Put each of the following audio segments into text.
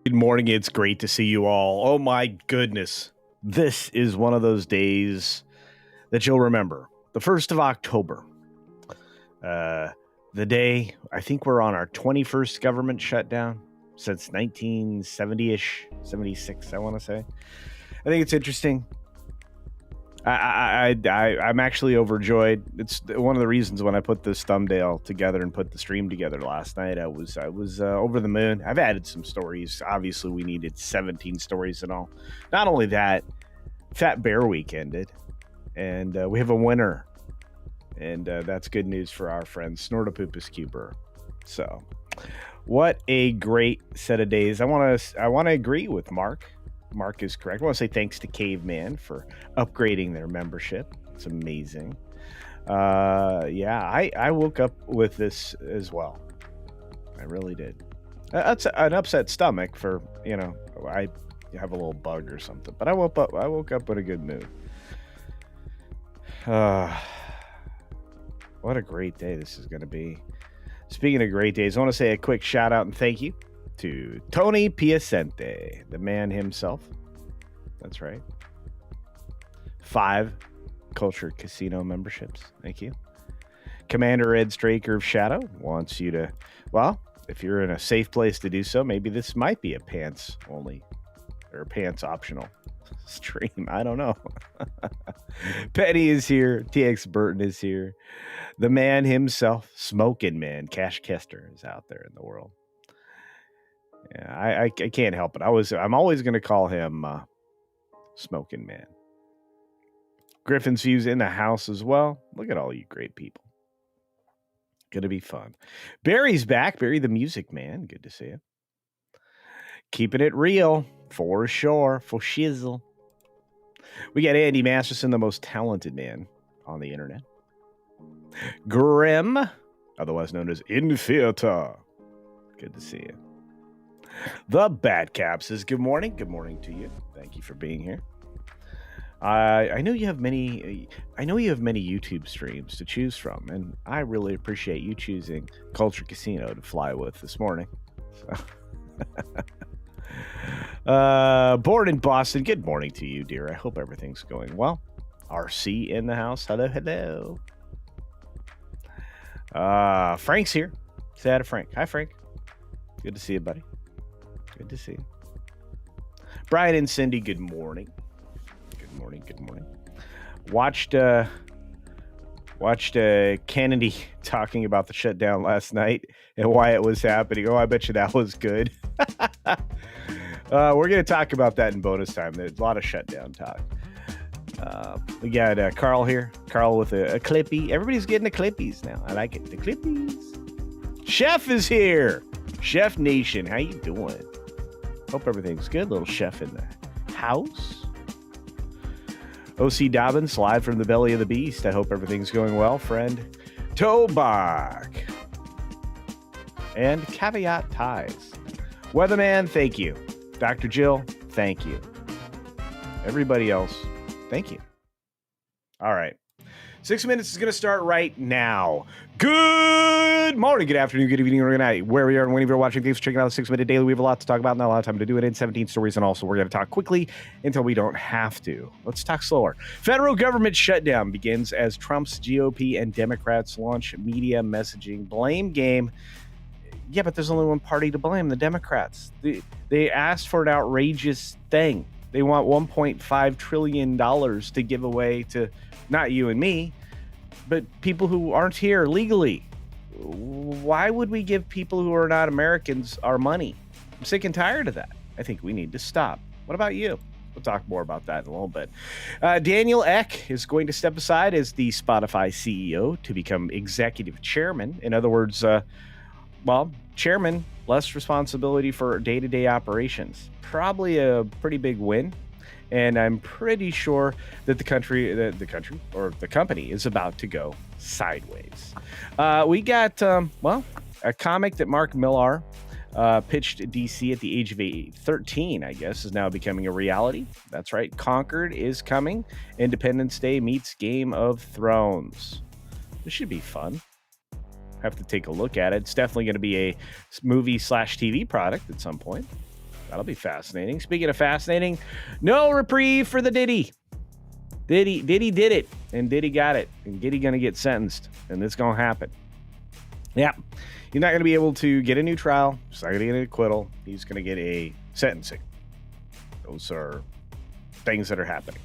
Good morning. It's great to see you all. Oh my goodness. This is one of those days that you'll remember. The 1st of October. The day, I think we're on our 21st government shutdown since 1970-ish, 76, I want to say. I think it's interesting. I'm actually overjoyed. It's one of the reasons when I put this thumbnail together and put the stream together last night. I was over the moon. I've added some stories. Obviously, we needed 17 stories and all. Not only that, Fat Bear Week ended, and we have a winner, and that's good news for our friend Snortopupus Cuber. So, what a great set of days! I want to agree with Mark. Mark is correct. I want to say thanks to Caveman for upgrading their membership. It's amazing. I woke up with this as well. I really did. That's an upset stomach for, I have a little bug or something. But I woke up with a good mood. What a great day this is going to be. Speaking of great days, I want to say a quick shout out and thank you to Tony Piacente, the man himself. That's right. 5 CultureCasino memberships. Thank you. Commander Ed Straker of Shadow wants you to, well, if you're in a safe place to do so, maybe this might be a pants only or pants optional stream. I don't know. Penny is here. TX Burton is here. The man himself, Smoking Man, Cash Kester, is out there in the world. Yeah, I can't help it. I'm always going to call him Smoking Man. Griffin's Views in the house as well. Look at all you great people. Going to be fun. Barry's back. Barry the Music Man. Good to see you. Keeping it real. For sure. For shizzle. We got Andy Masterson, the most talented man on the internet. Grim, otherwise known as In Theater. Good to see you. The Bad Cap says, good morning. Good morning to you. Thank you for being here. I know you have many YouTube streams to choose from, and I really appreciate you choosing CultureCasino to fly with this morning. So. Born in Boston. Good morning to you, dear. I hope everything's going well. RC in the house. Hello. Frank's here. Say hi to Frank. Hi, Frank. Good to see you, buddy. Good to see you. Brian and Cindy, good morning. Good morning. Watched Kennedy talking about the shutdown last night and why it was happening. Oh, I bet you that was good. We're going to talk about that in bonus time. There's a lot of shutdown talk. We got Carl here. Carl with a clippy. Everybody's getting the clippies now. I like it. The clippies. Chef is here. Chef Nation, how you doing? Hope everything's good. Little chef in the house. O.C. Dobbins, live from the belly of the beast. I hope everything's going well, friend. Tobach. And Caveat Ties. Weatherman, thank you. Dr. Jill, thank you. Everybody else, thank you. All right. 6 minutes is going to start right now. Good morning, good afternoon, good evening, or good night. Where we are and whenever you're watching, thanks for checking out the 6 Minute Daily. We have a lot to talk about, not a lot of time to do it in. 17 stories, and also we're going to talk quickly until we don't have to. Let's talk slower. Federal government shutdown begins as Trump's GOP and Democrats launch media messaging blame game. Yeah, but there's only one party to blame, the Democrats. They asked for an outrageous thing. They want $1.5 trillion to give away to not you and me, but people who aren't here legally. Why would we give people who are not Americans our money? I'm sick and tired of that. I think we need to stop. What about you? We'll talk more about that in a little bit. Daniel Ek is going to step aside as the Spotify CEO to become executive chairman. In other words, chairman, less responsibility for day-to-day operations. Probably a pretty big win. And I'm pretty sure that the company is about to go sideways. We got, a comic that Mark Millar pitched at DC at the age of 13, I guess, is now becoming a reality. That's right. Conquered is coming. Independence Day meets Game of Thrones. This should be fun. Have to take a look at it. It's definitely going to be a movie/TV product at some point. That'll be fascinating. Speaking of fascinating, no reprieve for the Diddy. Diddy did it, and Diddy got it, and Diddy gonna get sentenced, and it's gonna happen. Yeah, he's not gonna be able to get a new trial. He's not gonna get an acquittal. He's gonna get a sentencing. Those are things that are happening.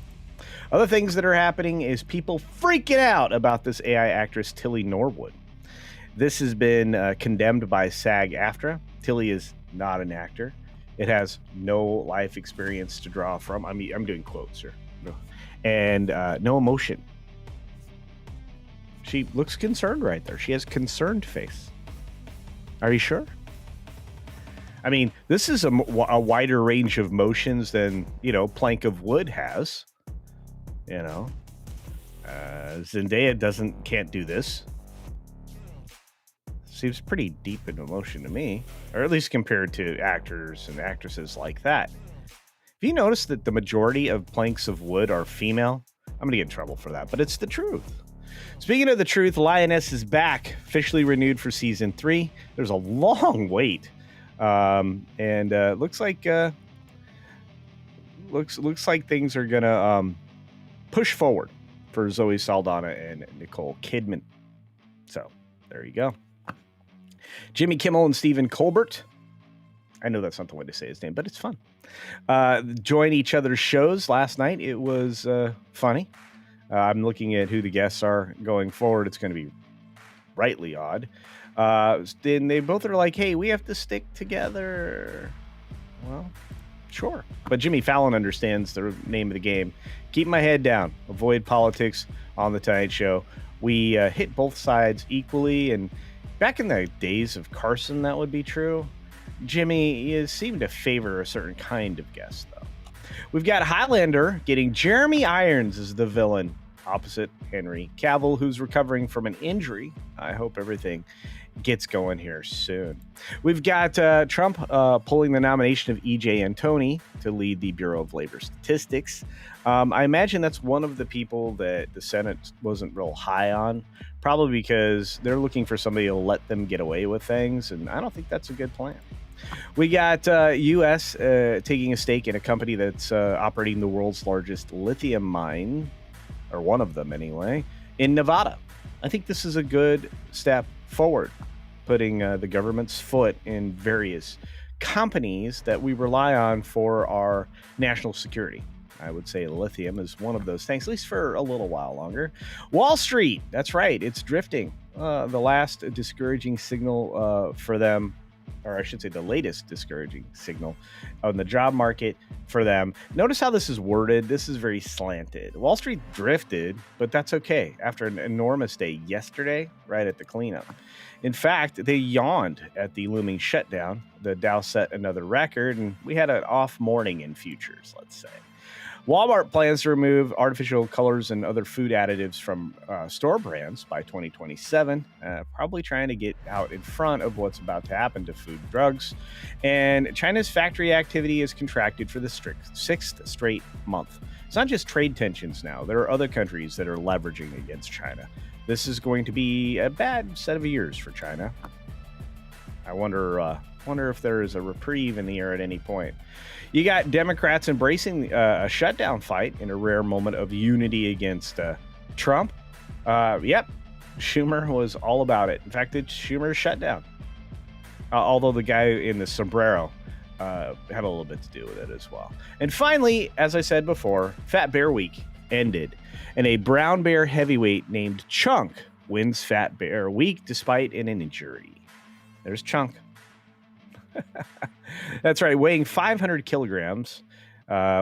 Other things that are happening is people freaking out about this AI actress Tilly Norwood. This has been condemned by SAG-AFTRA. Tilly is not an actor. It has no life experience to draw from. I'm doing quotes here. And no emotion. She looks concerned right there. She has concerned face. Are you sure? I mean, this is a wider range of motions than, Plank of Wood has. Zendaya can't do this. Seems pretty deep in emotion to me, or at least compared to actors and actresses like that. Have you noticed that the majority of planks of wood are female? I'm going to get in trouble for that, but it's the truth. Speaking of the truth, Lioness is back, officially renewed for season 3. There's a long wait, and looks like things are gonna push forward for Zoe Saldana and Nicole Kidman. So there you go. Jimmy Kimmel and Stephen Colbert. I know that's not the way to say his name, but it's fun. Join each other's shows last night. It was funny. I'm looking at who the guests are going forward. It's going to be rightly odd. Then they both are like, hey, we have to stick together. Well, sure. But Jimmy Fallon understands the name of the game. Keep my head down. Avoid politics on the Tonight Show. We hit both sides equally. And back in the days of Carson, that would be true. Jimmy seemed to favor a certain kind of guest, though. We've got Highlander getting Jeremy Irons as the villain, opposite Henry Cavill, who's recovering from an injury. I hope everything gets going here soon. We've got Trump pulling the nomination of E.J. Antoni to lead the Bureau of Labor Statistics. I imagine that's one of the people that the Senate wasn't real high on, probably because they're looking for somebody to let them get away with things, and I don't think that's a good plan. We got U.S. taking a stake in a company that's operating the world's largest lithium mine, or one of them anyway, in Nevada. I think this is a good step forward, putting the government's foot in various companies that we rely on for our national security. I would say lithium is one of those things, at least for a little while longer. Wall Street, that's right, it's drifting. The last discouraging signal for them, or I should say the latest discouraging signal on the job market for them. Notice how this is worded. This is very slanted. Wall Street drifted, but that's okay. After an enormous day yesterday, right at the cleanup. In fact, they yawned at the looming shutdown. The Dow set another record, and we had an off morning in futures, let's say. Walmart plans to remove artificial colors and other food additives from store brands by 2027, probably trying to get out in front of what's about to happen to food and drugs. And China's factory activity is contracted for the sixth straight month. It's not just trade tensions now. There are other countries that are leveraging against China. This is going to be a bad set of years for China. I wonder if there is a reprieve in the air at any point. You got Democrats embracing a shutdown fight in a rare moment of unity against Trump. Yep, Schumer was all about it. In fact, it's Schumer's shutdown. Although the guy in the sombrero had a little bit to do with it as well. And finally, as I said before, Fat Bear Week ended, and a brown bear heavyweight named Chunk wins Fat Bear Week despite an injury. There's Chunk. That's right, weighing 500 kilograms,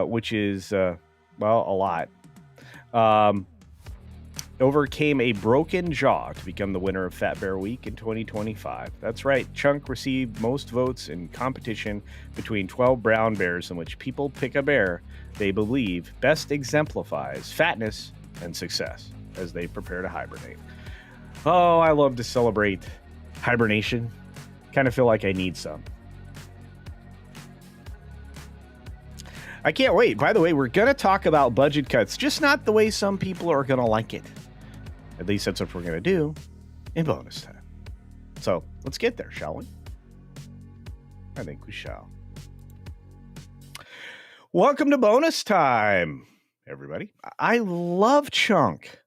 which is, a lot. Overcame a broken jaw to become the winner of Fat Bear Week in 2025. That's right, Chunk received most votes in competition between 12 brown bears in which people pick a bear they believe best exemplifies fatness and success as they prepare to hibernate. Oh, I love to celebrate hibernation. Kind of feel like I need some. I can't wait. By the way, we're going to talk about budget cuts, just not the way some people are going to like it. At least that's what we're going to do in bonus time. So let's get there, shall we? I think we shall. Welcome to bonus time, everybody. I love Chunk.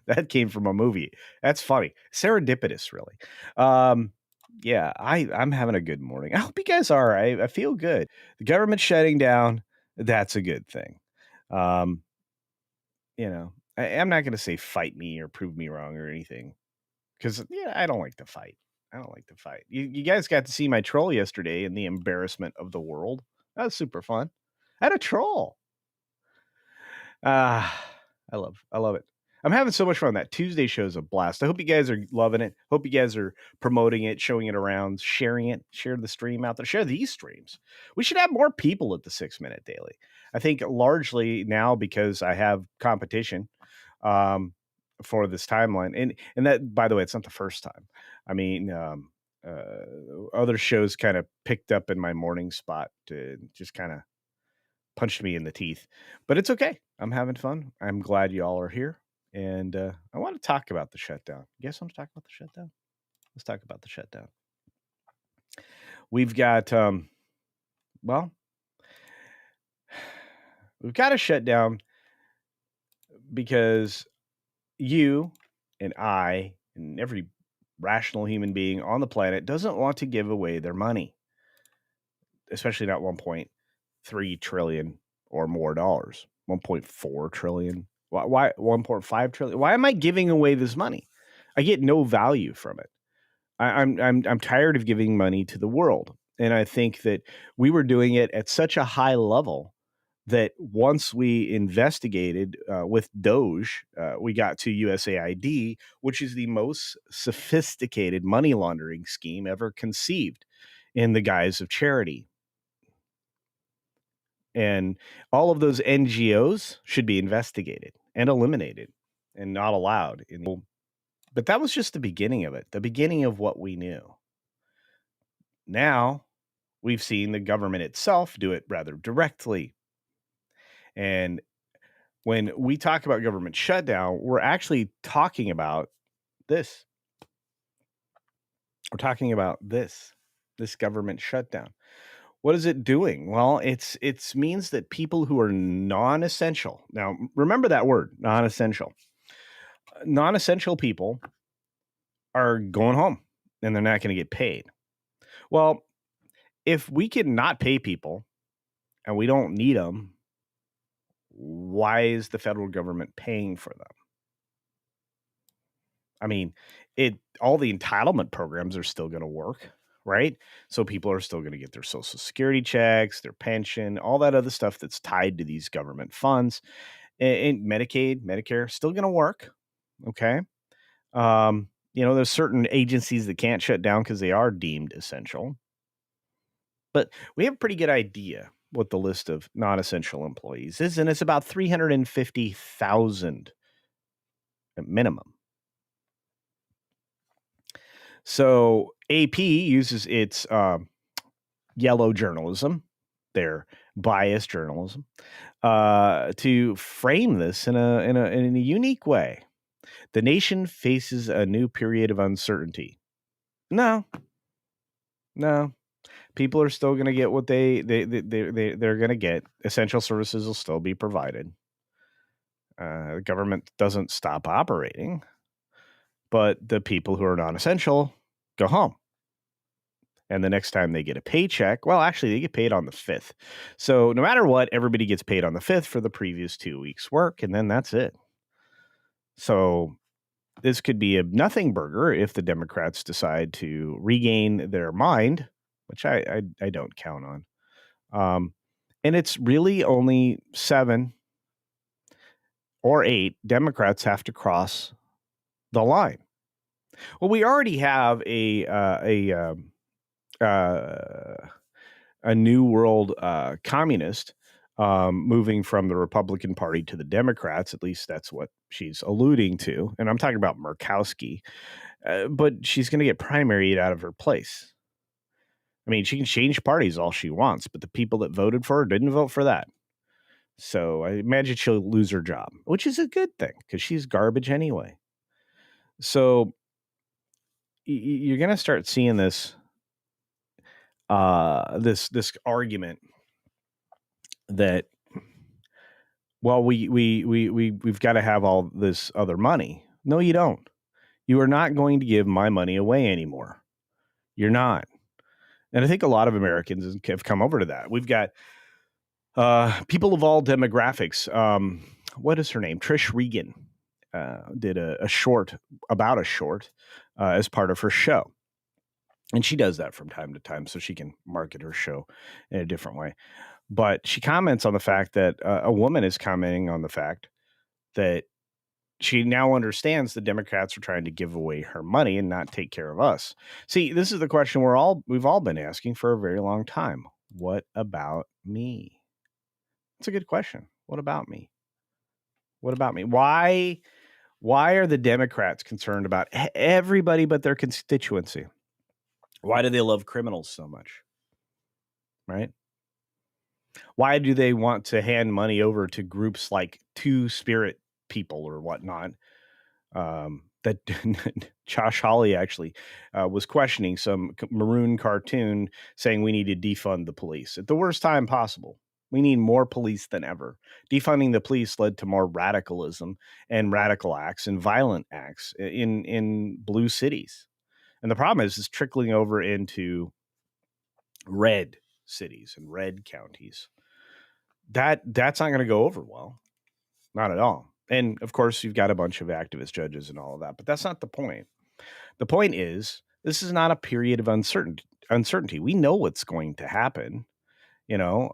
That came from a movie. That's funny. Serendipitous, really. Yeah, I'm having a good morning. I hope you guys are. I feel good. The government's shutting down. That's a good thing. Um, I'm not going to say fight me or prove me wrong or anything because I don't like to fight. I don't like to fight. You guys got to see my troll yesterday and the embarrassment of the world. That was super fun. I had a troll. I love it. I'm having so much fun. That Tuesday show is a blast. I hope you guys are loving it. Hope you guys are promoting it, showing it around, sharing it, share the stream out there, share these streams. We should have more people at the 6 Minute Daily. I think largely now because I have competition for this timeline. And that, by the way, it's not the first time. I mean, other shows kind of picked up in my morning spot to just kind of punched me in the teeth, but it's okay. I'm having fun. I'm glad y'all are here. And I want to talk about the shutdown. You guys want to talk about the shutdown? Let's talk about the shutdown. We've got, we've got a shutdown because you and I and every rational human being on the planet doesn't want to give away their money, especially not 1.3 trillion or more dollars, 1.4 trillion. Why 1.5 trillion? Why am I giving away this money? I get no value from it. I'm tired of giving money to the world, and I think that we were doing it at such a high level that once we investigated with Doge, we got to USAID, which is the most sophisticated money laundering scheme ever conceived in the guise of charity. And all of those NGOs should be investigated and eliminated and not allowed. But that was just the beginning of it, the beginning of what we knew. Now we've seen the government itself do it rather directly. And when we talk about government shutdown, we're actually talking about this. We're talking about this government shutdown. What is it doing? Well, it means that people who are non-essential. Now, remember that word, non-essential. Non-essential people are going home and they're not going to get paid. Well, if we can not pay people and we don't need them, why is the federal government paying for them? I mean, all the entitlement programs are still going to work, right? So people are still going to get their Social Security checks, their pension, all that other stuff that's tied to these government funds. And Medicaid, Medicare, still going to work. Okay. There's certain agencies that can't shut down because they are deemed essential. But we have a pretty good idea what the list of non-essential employees is, and it's about 350,000 at minimum. So AP uses its yellow journalism, their biased journalism, to frame this in a unique way. The nation faces a new period of uncertainty. No. People are still going to get what they're going to get. Essential services will still be provided. The government doesn't stop operating, but the people who are non-essential go home. And the next time they get a paycheck, well, actually, they get paid on the 5th. So no matter what, everybody gets paid on the 5th for the previous 2 weeks' work, and then that's it. So this could be a nothing burger if the Democrats decide to regain their mind, which I don't count on. And it's really only 7 or 8 Democrats have to cross the line. Well, we already have a New World communist moving from the Republican Party to the Democrats. At least that's what she's alluding to. And I'm talking about Murkowski. But she's going to get primaried out of her place. I mean, she can change parties all she wants, but the people that voted for her didn't vote for that. So I imagine she'll lose her job, which is a good thing because she's garbage anyway. So you're going to start seeing this argument that, well, we've got to have all this other money. No, you don't. You are not going to give my money away anymore. You're not. And I think a lot of Americans have come over to that. We've got people of all demographics. What is her name? Trish Regan did a short about a short as part of her show. And she does that from time to time so she can market her show in a different way. But she comments on the fact that a woman is commenting on the fact that she now understands the Democrats are trying to give away her money and not take care of us. See, this is the question we've all been asking for a very long time. What about me? It's a good question. What about me? What about me? Why are the Democrats concerned about everybody but their constituency? Why do they love criminals so much? Right? Why do they want to hand money over to groups like Two Spirit people or whatnot? That Josh Hawley actually was questioning some maroon cartoon saying we need to defund the police at the worst time possible. We need more police than ever. Defunding the police led to more radicalism and radical acts and violent acts in blue cities. And the problem is it's trickling over into red cities and red counties. That's not going to go over well. Not at all. And of course, you've got a bunch of activist judges and all of that, but that's not the point. The point is, this is not a period of uncertainty. We know what's going to happen. The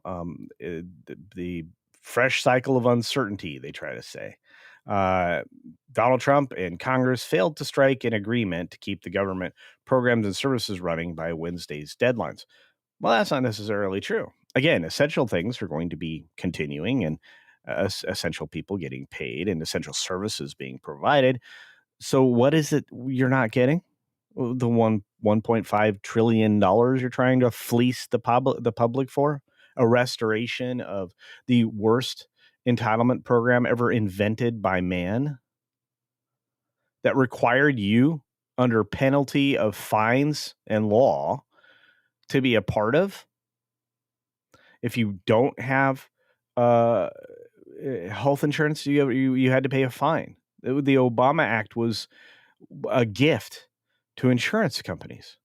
fresh cycle of uncertainty, they try to say. Donald Trump and Congress failed to strike an agreement to keep the government programs and services running by Wednesday's deadlines. Well, that's not necessarily true. Again, essential things are going to be continuing and essential people getting paid and essential services being provided. So what is it you're not getting? The $1.5 trillion you're trying to fleece the public for? A restoration of the worst entitlement program ever invented by man that required you under penalty of fines and law to be a part of. If you don't have health insurance, you had to pay a fine. The Obama Act was a gift to insurance companies.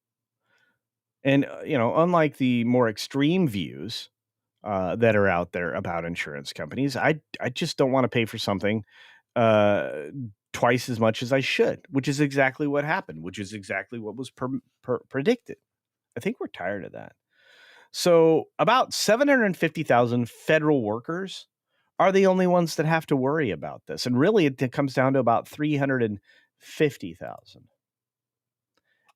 And, unlike the more extreme views that are out there about insurance companies, I just don't want to pay for something twice as much as I should, which is exactly what happened, which is exactly what was predicted. I think we're tired of that. So about 750,000 federal workers are the only ones that have to worry about this. And really, it comes down to about 350,000.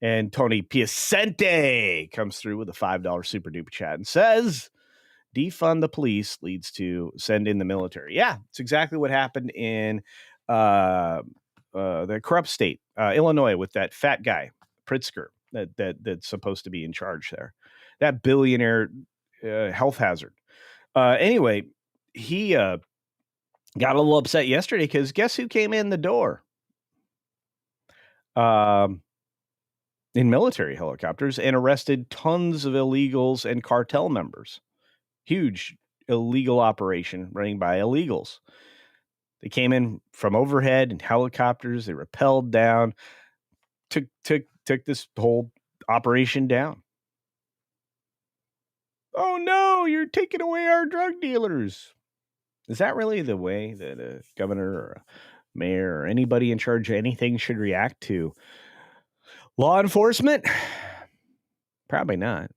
And Tony Piacente comes through with a $5 super duper chat and says, defund the police leads to send in the military. Yeah, it's exactly what happened in the corrupt state, Illinois, with that fat guy, Pritzker, that's supposed to be in charge there. That billionaire health hazard. Anyway, he got a little upset yesterday because guess who came in the door? In military helicopters and arrested tons of illegals and cartel members. Huge illegal operation running by illegals. They came in from overhead in helicopters. They rappelled down, took this whole operation down. Oh no, you're taking away our drug dealers. Is that really the way that a governor or a mayor or anybody in charge of anything should react to law enforcement? Probably not.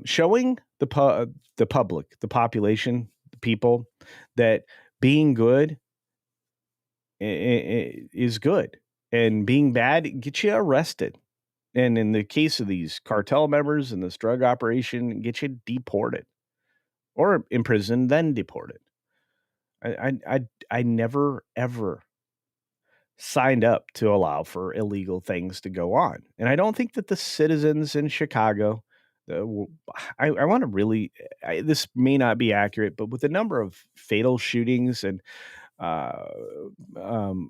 Showing the public, the population, the people, that being good is good and being bad gets you arrested. And in the case of these cartel members and this drug operation, get you deported or imprisoned, then deported. I never, ever signed up to allow for illegal things to go on. And I don't think that the citizens in Chicago, I want to really, this may not be accurate, but with the number of fatal shootings and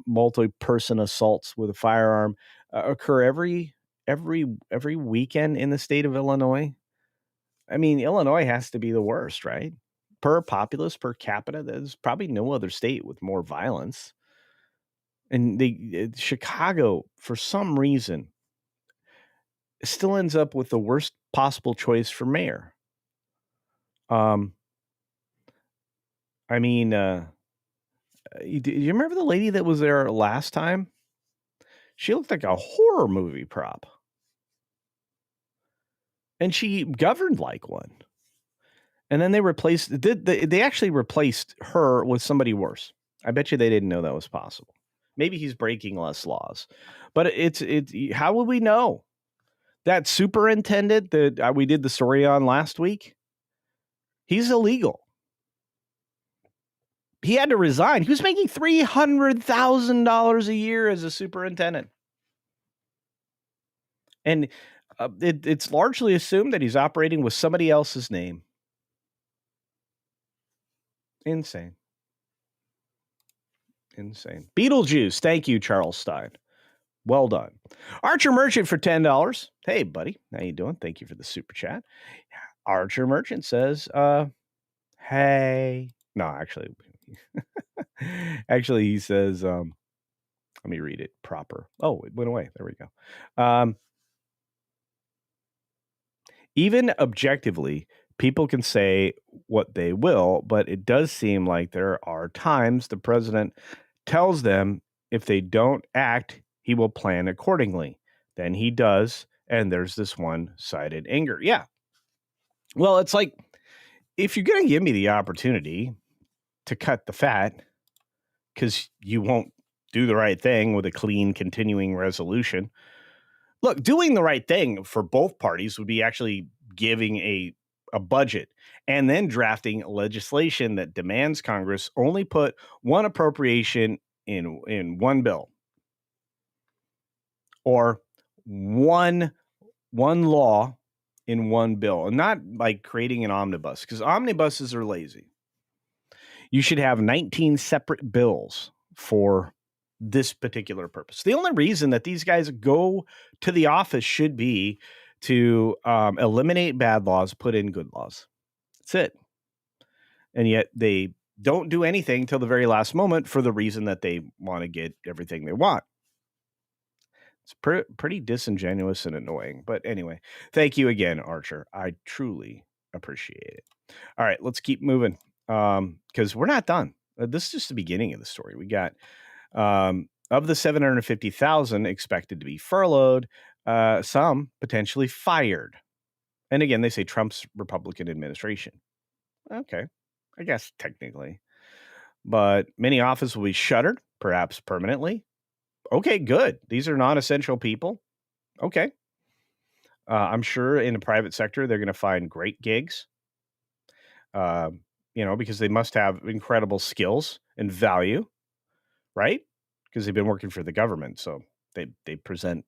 multi-person assaults with a firearm occur every weekend in the state of Illinois, I mean, Illinois has to be the worst, right? Per populace, per capita, there's probably no other state with more violence. And Chicago, for some reason, still ends up with the worst possible choice for mayor. I mean, do you remember the lady that was there last time? She looked like a horror movie prop. And she governed like one. And then they actually replaced her with somebody worse. I bet you they didn't know that was possible. Maybe he's breaking less laws. But it's how will we know? That superintendent that we did the story on last week, he's illegal. He had to resign. He was making $300,000 a year as a superintendent. And it's largely assumed that he's operating with somebody else's name. Insane. Beetlejuice. Thank you, Charles Stein. Well done. Archer Merchant for $10. Hey, buddy. How you doing? Thank you for the super chat. Archer Merchant says, hey. No, actually. Actually, he says, let me read it proper. Oh, it went away. There we go. Even objectively, people can say what they will, but it does seem like there are times the president tells them if they don't act, he will plan accordingly. Then he does, and there's this one-sided anger. Yeah. Well, it's like, if you're going to give me the opportunity to cut the fat because you won't do the right thing with a clean continuing resolution. Look, doing the right thing for both parties would be actually giving a budget and then drafting legislation that demands Congress only put one appropriation in one bill or one law in one bill, and not like creating an omnibus, because omnibuses are lazy. You should have 19 separate bills for this particular purpose. The only reason that these guys go to the office should be to eliminate bad laws, put in good laws. That's it. And yet they don't do anything till the very last moment for the reason that they want to get everything they want. It's pretty disingenuous and annoying. But anyway, thank you again, Archer. I truly appreciate it. All right, let's keep moving because we're not done. This is just the beginning of the story. We got of the 750,000 expected to be furloughed, some potentially fired. And again, they say Trump's Republican administration. Okay, I guess technically. But many offices will be shuttered, perhaps permanently. Okay, good. These are non-essential people. Okay. I'm sure in the private sector, they're going to find great gigs, because they must have incredible skills and value, right? Because they've been working for the government. So they present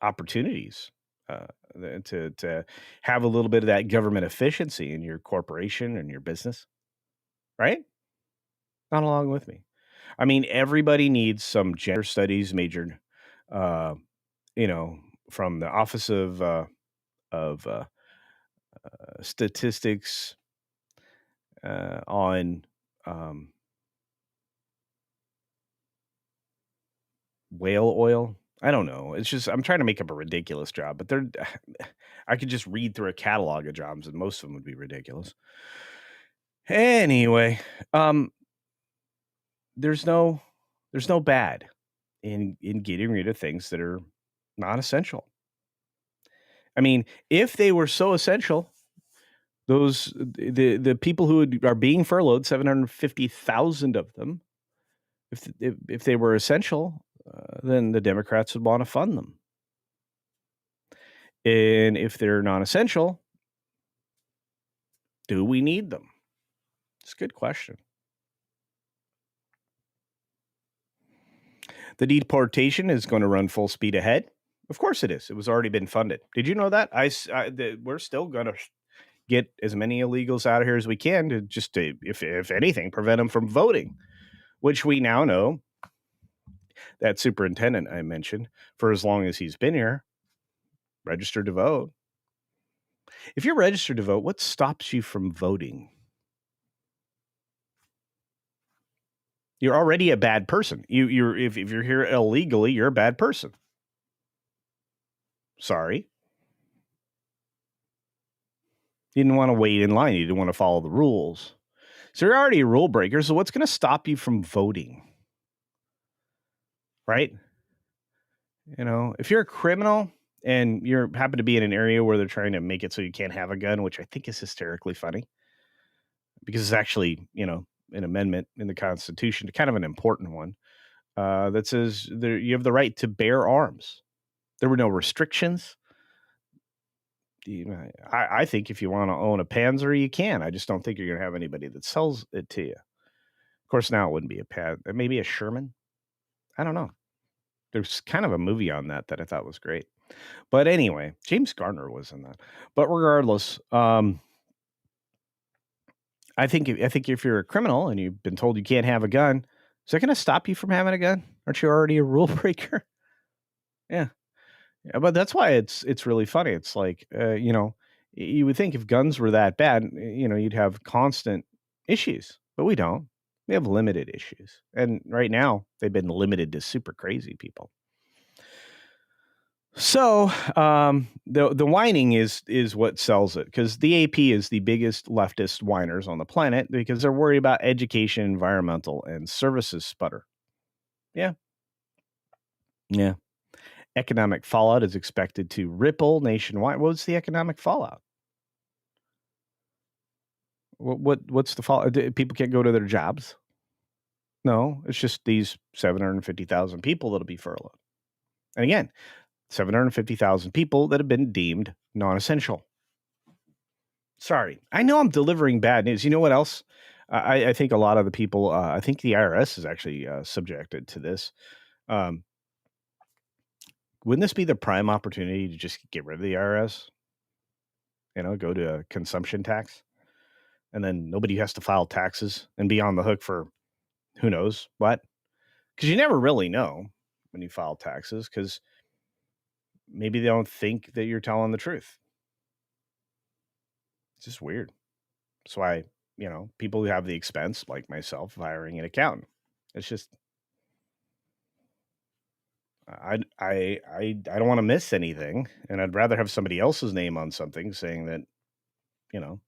opportunities to have a little bit of that government efficiency in your corporation and your business, right? Not along with me. I mean, everybody needs some gender studies majored, from the Office of Statistics on whale oil. I don't know. It's just I'm trying to make up a ridiculous job, but I could just read through a catalog of jobs, and most of them would be ridiculous. Anyway, there's no bad in getting rid of things that are not essential. I mean, if they were so essential, the people who are being furloughed, 750,000 of them, if they were essential, then the Democrats would want to fund them. And if they're non-essential, do we need them? It's a good question. The deportation is going to run full speed ahead. Of course it is. It was already been funded. Did you know that? We're still going to get as many illegals out of here as we can to if anything, prevent them from voting, which we now know that superintendent I mentioned, for as long as he's been here, registered to vote. If you're registered to vote, what stops you from voting? You're already a bad person. If you're here illegally, you're a bad person. Sorry. You didn't want to wait in line. You didn't want to follow the rules. So you're already a rule breaker. So what's going to stop you from voting? Right? You know, if you're a criminal and you happen to be in an area where they're trying to make it so you can't have a gun, which I think is hysterically funny because it's actually, you know, an amendment in the Constitution, kind of an important one, that says you have the right to bear arms. There were no restrictions. I think if you want to own a Panzer, you can. I just don't think you're going to have anybody that sells it to you. Of course, now it wouldn't be a Panzer, maybe a Sherman. I don't know. There's kind of a movie on that I thought was great. But anyway, James Garner was in that. But regardless, I think if you're a criminal and you've been told you can't have a gun, is that going to stop you from having a gun? Aren't you already a rule breaker? Yeah. But that's why it's really funny. It's like, you know, you would think if guns were that bad, you know, you'd have constant issues, but we don't. We have limited issues. And right now they've been limited to super crazy people. So the whining is what sells it, because the AP is the biggest leftist whiners on the planet because they're worried about education, environmental, and services sputter. Yeah. Yeah. Economic fallout is expected to ripple nationwide. What's the economic fallout? What's the fallout? People can't go to their jobs? No, it's just these 750,000 people that'll be furloughed. And again, 750,000 people that have been deemed non-essential. Sorry, I know I'm delivering bad news. You know what else? I think a lot of the people, I think the IRS is actually subjected to this. Wouldn't this be the prime opportunity to just get rid of the IRS? You know, go to a consumption tax, and then nobody has to file taxes and be on the hook for who knows what. Because you never really know when you file taxes, because maybe they don't think that you're telling the truth. It's just weird. That's why, you know, people who have the expense, like myself, of hiring an accountant. It's just, I don't want to miss anything, and I'd rather have somebody else's name on something saying that, you know,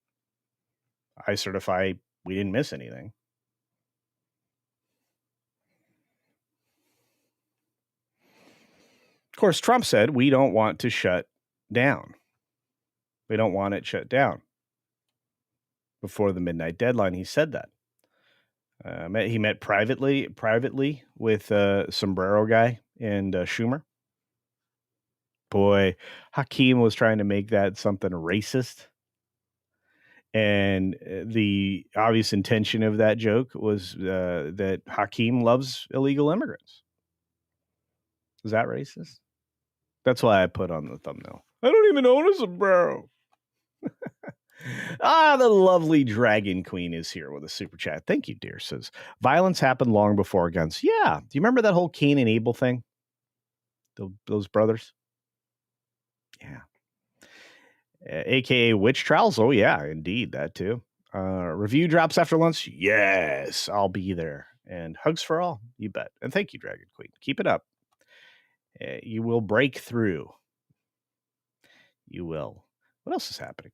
I certify we didn't miss anything. Of course, Trump said we don't want to shut down. We don't want it shut down. Before the midnight deadline, he said that. He met privately with Sombrero guy and Schumer. Boy, Hakeem was trying to make that something racist. And the obvious intention of that joke was that Hakeem loves illegal immigrants. Is that racist? That's why I put on the thumbnail. I don't even own a sombrero. The lovely Dragon Queen is here with a super chat. Thank you, dear. Says, violence happened long before guns. Yeah. Do you remember that whole Cain and Abel thing? Those brothers? Yeah. AKA witch trials? Oh, yeah, indeed. That too. Review drops after lunch? Yes, I'll be there. And hugs for all? You bet. And thank you, Dragon Queen. Keep it up. You will break through. You will. What else is happening?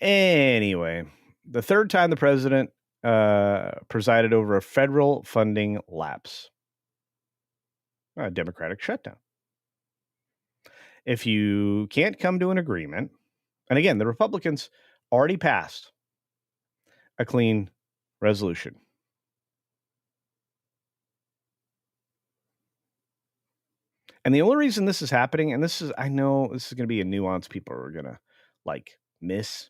Anyway, the third time the president presided over a federal funding lapse. A Democratic shutdown. If you can't come to an agreement, and again, the Republicans already passed a clean resolution. And the only reason this is happening, and I know this is going to be a nuance people are going to miss.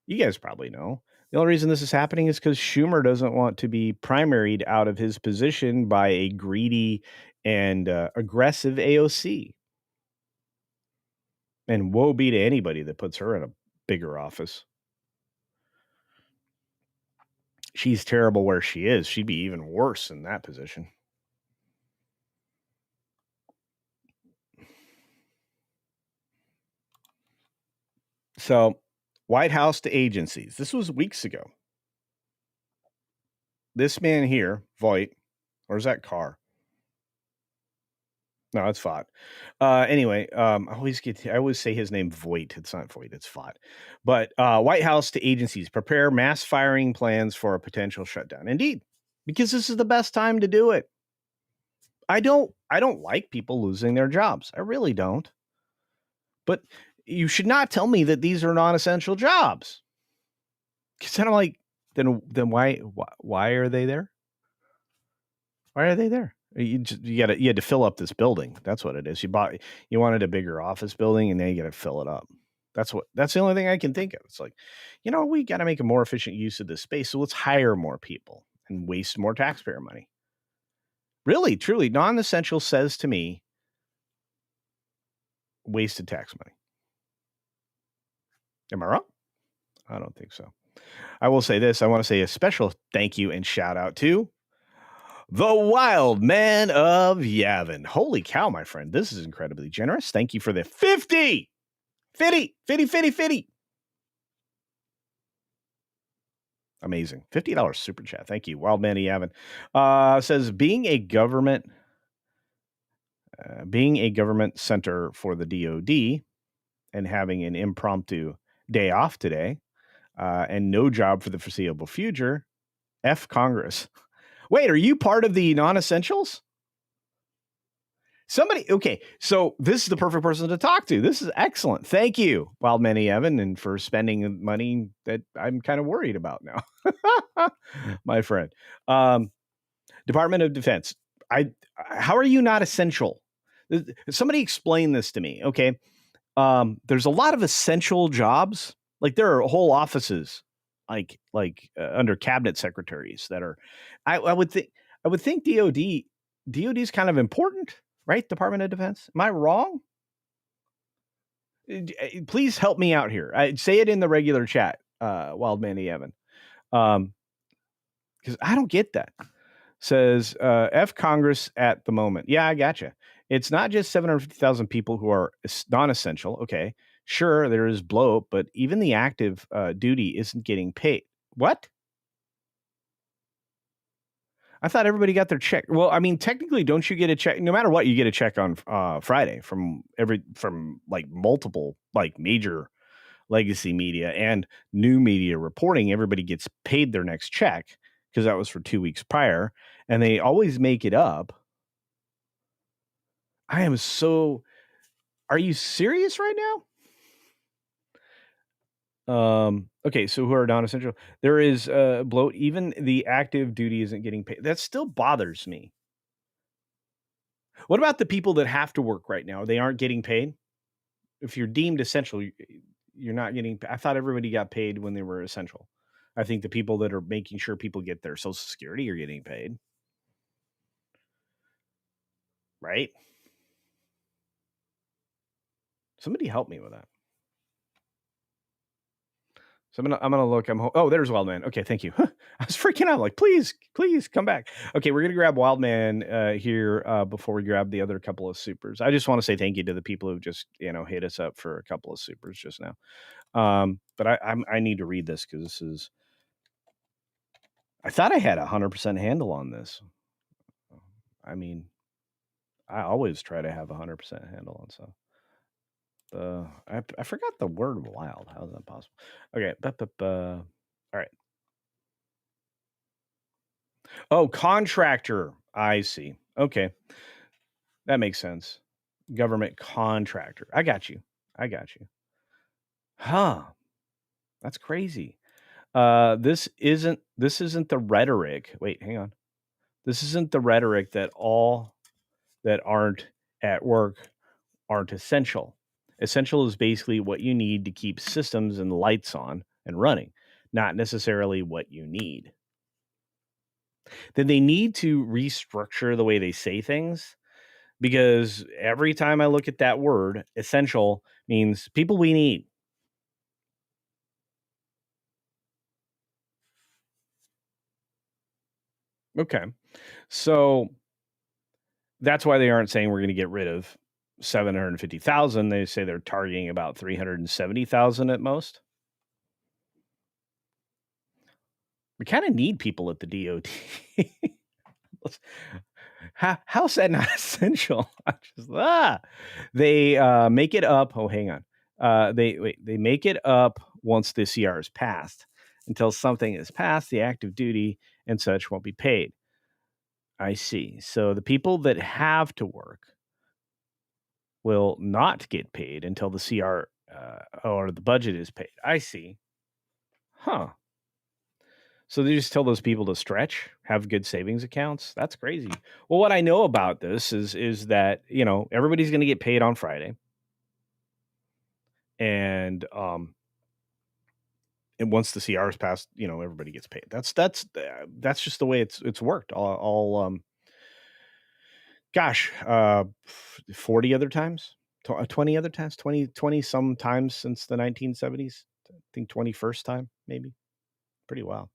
You guys probably know. The only reason this is happening is because Schumer doesn't want to be primaried out of his position by a greedy and aggressive AOC. And woe be to anybody that puts her in a bigger office. She's terrible where she is. She'd be even worse in that position. So, White House to agencies. This was weeks ago. This man here, Voight, or is that Carr? No, it's Fott. Anyway, I always say his name Voight. It's not Voight, it's Fott. But White House to agencies prepare mass firing plans for a potential shutdown. Indeed, because this is the best time to do it. I don't like people losing their jobs. I really don't. But you should not tell me that these are non-essential jobs. Because then I'm like, then why are they there? Why are they there? You had to fill up this building. That's what it is. You wanted a bigger office building, and now you got to fill it up. That's the only thing I can think of. It's like, we got to make a more efficient use of this space. So let's hire more people and waste more taxpayer money. Really, truly, non-essential says to me, wasted tax money. Am I wrong? I don't think so. I will say this. I want to say a special thank you and shout out to the Wild Man of Yavin. Holy cow, my friend. This is incredibly generous. Thank you for the 50. Amazing. $50 super chat. Thank you. Wild Man of Yavin. Says being a government center for the DOD and having an impromptu day off today and no job for the foreseeable future. F Congress. Wait, are you part of the non-essentials? Okay, so this is the perfect person to talk to. This is excellent. Thank you, Wild Manny Evan, and for spending money that I'm kind of worried about now, my friend. Department of Defense. How are you not essential? Somebody explain this to me, okay? There's a lot of essential jobs. Like there are whole offices, like under cabinet secretaries that are. I would think DOD is kind of important. Right? Department of Defense. Am I wrong? Please help me out here. Say it in the regular chat, Wild Manny Evan. Because I don't get that. Says F Congress at the moment. Yeah, I gotcha. It's not just 750,000 people who are non-essential. Okay. Sure, there is blow up, but even the active duty isn't getting paid. What? I thought everybody got their check. Well, I mean, technically, don't you get a check? No matter what, you get a check on Friday from like multiple like major legacy media and new media reporting. Everybody gets paid their next check because that was for 2 weeks prior, and they always make it up. I am so. Are you serious right now? Okay, so who are non-essential? There is bloat. Even the active duty isn't getting paid. That still bothers me. What about the people that have to work right now? They aren't getting paid? If you're deemed essential, you're not getting. I thought everybody got paid when they were essential. I think the people that are making sure people get their Social Security are getting paid. Right? Somebody help me with that. So I'm gonna look. Oh, there's Wildman. Okay, thank you. I was freaking out. Like, please come back. Okay, we're gonna grab Wildman here before we grab the other couple of supers. I just want to say thank you to the people who just hit us up for a couple of supers just now. But I need to read this because this is. I thought I had 100% handle on this. I mean, I always try to have 100% handle on stuff. I forgot the word wild. How is that possible? Okay. All right. Oh, contractor. I see. Okay. That makes sense. Government contractor. I got you. Huh. That's crazy. This isn't the rhetoric. Wait, hang on. This isn't the rhetoric that all that aren't at work aren't essential. Essential is basically what you need to keep systems and lights on and running, not necessarily what you need. Then they need to restructure the way they say things, because every time I look at that word, essential means people we need. Okay. So that's why they aren't saying we're going to get rid of 750,000. They say they're targeting about 370,000 at most. We kind of need people at the DOT. How's that not essential? They make it up. Oh, hang on. They make it up once the CR is passed. Until something is passed, the active duty and such won't be paid. I see. So the people that have to work will not get paid until the CR or the budget is paid. I see. Huh. So they just tell those people to stretch, have good savings accounts. That's crazy. Well, what I know about this is that, everybody's going to get paid on Friday. And once the CR is passed, everybody gets paid. That's just the way it's worked. All 40 other times, 20 other times, 20 some times since the 1970s. I think 21st time, maybe. Pretty wild.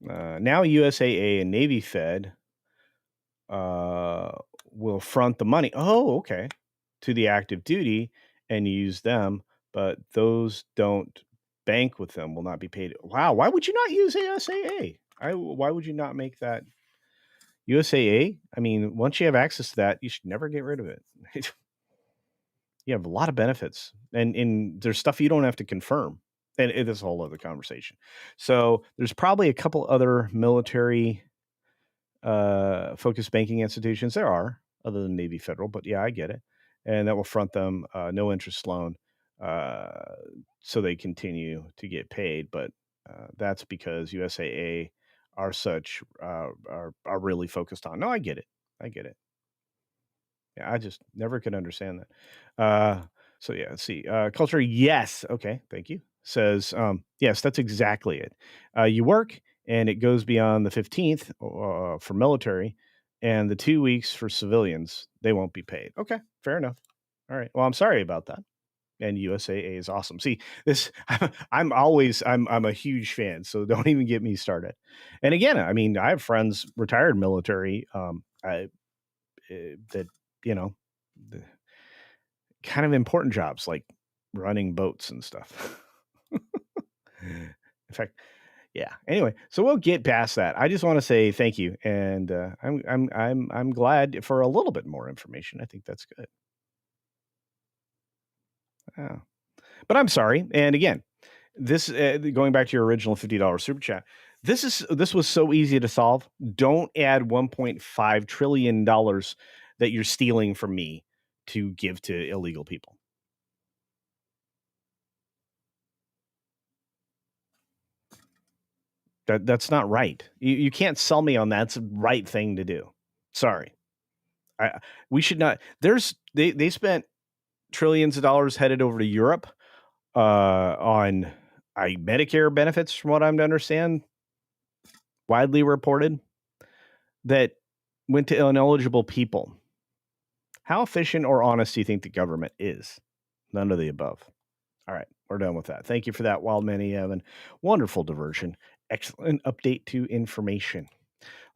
Now USAA and Navy Fed will front the money. Oh, okay. To the active duty and use them, but those don't bank with them will not be paid. Wow. Why would you not use USAA? Why would you not make that USAA? I mean, once you have access to that, you should never get rid of it. You have a lot of benefits, and there's stuff you don't have to confirm. And it is a whole other conversation. So there's probably a couple other military focused banking institutions. There are, other than Navy Federal, but yeah, I get it. And that will front them no interest loan, so they continue to get paid. But that's because USAA are really focused on. No, I get it. Yeah, I just never could understand that. So yeah, let's see. Culture, yes. Okay, thank you. Says, yes, that's exactly it. You work and it goes beyond the 15th for military and the 2 weeks for civilians, they won't be paid. Okay, fair enough. All right. Well, I'm sorry about that. And USAA is awesome. See, this I'm a huge fan, so don't even get me started. And again, I mean, I have friends retired military that the kind of important jobs like running boats and stuff. In fact, yeah. Anyway, so we'll get past that. I just want to say thank you, and I'm glad for a little bit more information. I think that's good. Yeah. But I'm sorry. And again, this going back to your original $50 super chat. This was so easy to solve. Don't add $1.5 trillion that you're stealing from me to give to illegal people. That's not right. You can't sell me on that. It's the right thing to do. Sorry. We should not. They spent trillions of dollars headed over to Europe on Medicare benefits, from what I'm to understand, widely reported, that went to ineligible people. How efficient or honest do you think the government is? None of the above. All right, we're done with that. Thank you for that, Wildman Evan. Wonderful diversion. Excellent update to information.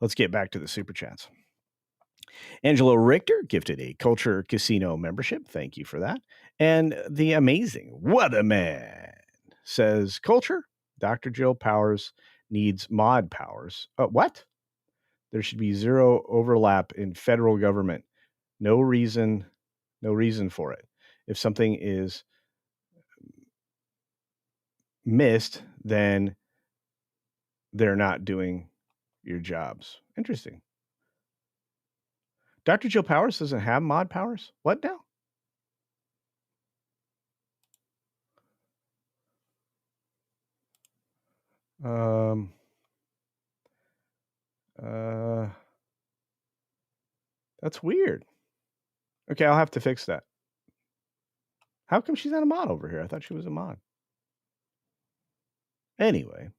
Let's get back to the super chats. Angelo Richter gifted a Culture Casino membership. Thank you for that. And the amazing Weatherman says, Culture, Dr. Jill Powers needs mod powers. What? There should be zero overlap in federal government. No reason for it. If something is missed, then they're not doing your jobs. Interesting. Dr. Jill Powers doesn't have mod powers? What now? That's weird. Okay, I'll have to fix that. How come she's not a mod over here? I thought she was a mod. Anyway.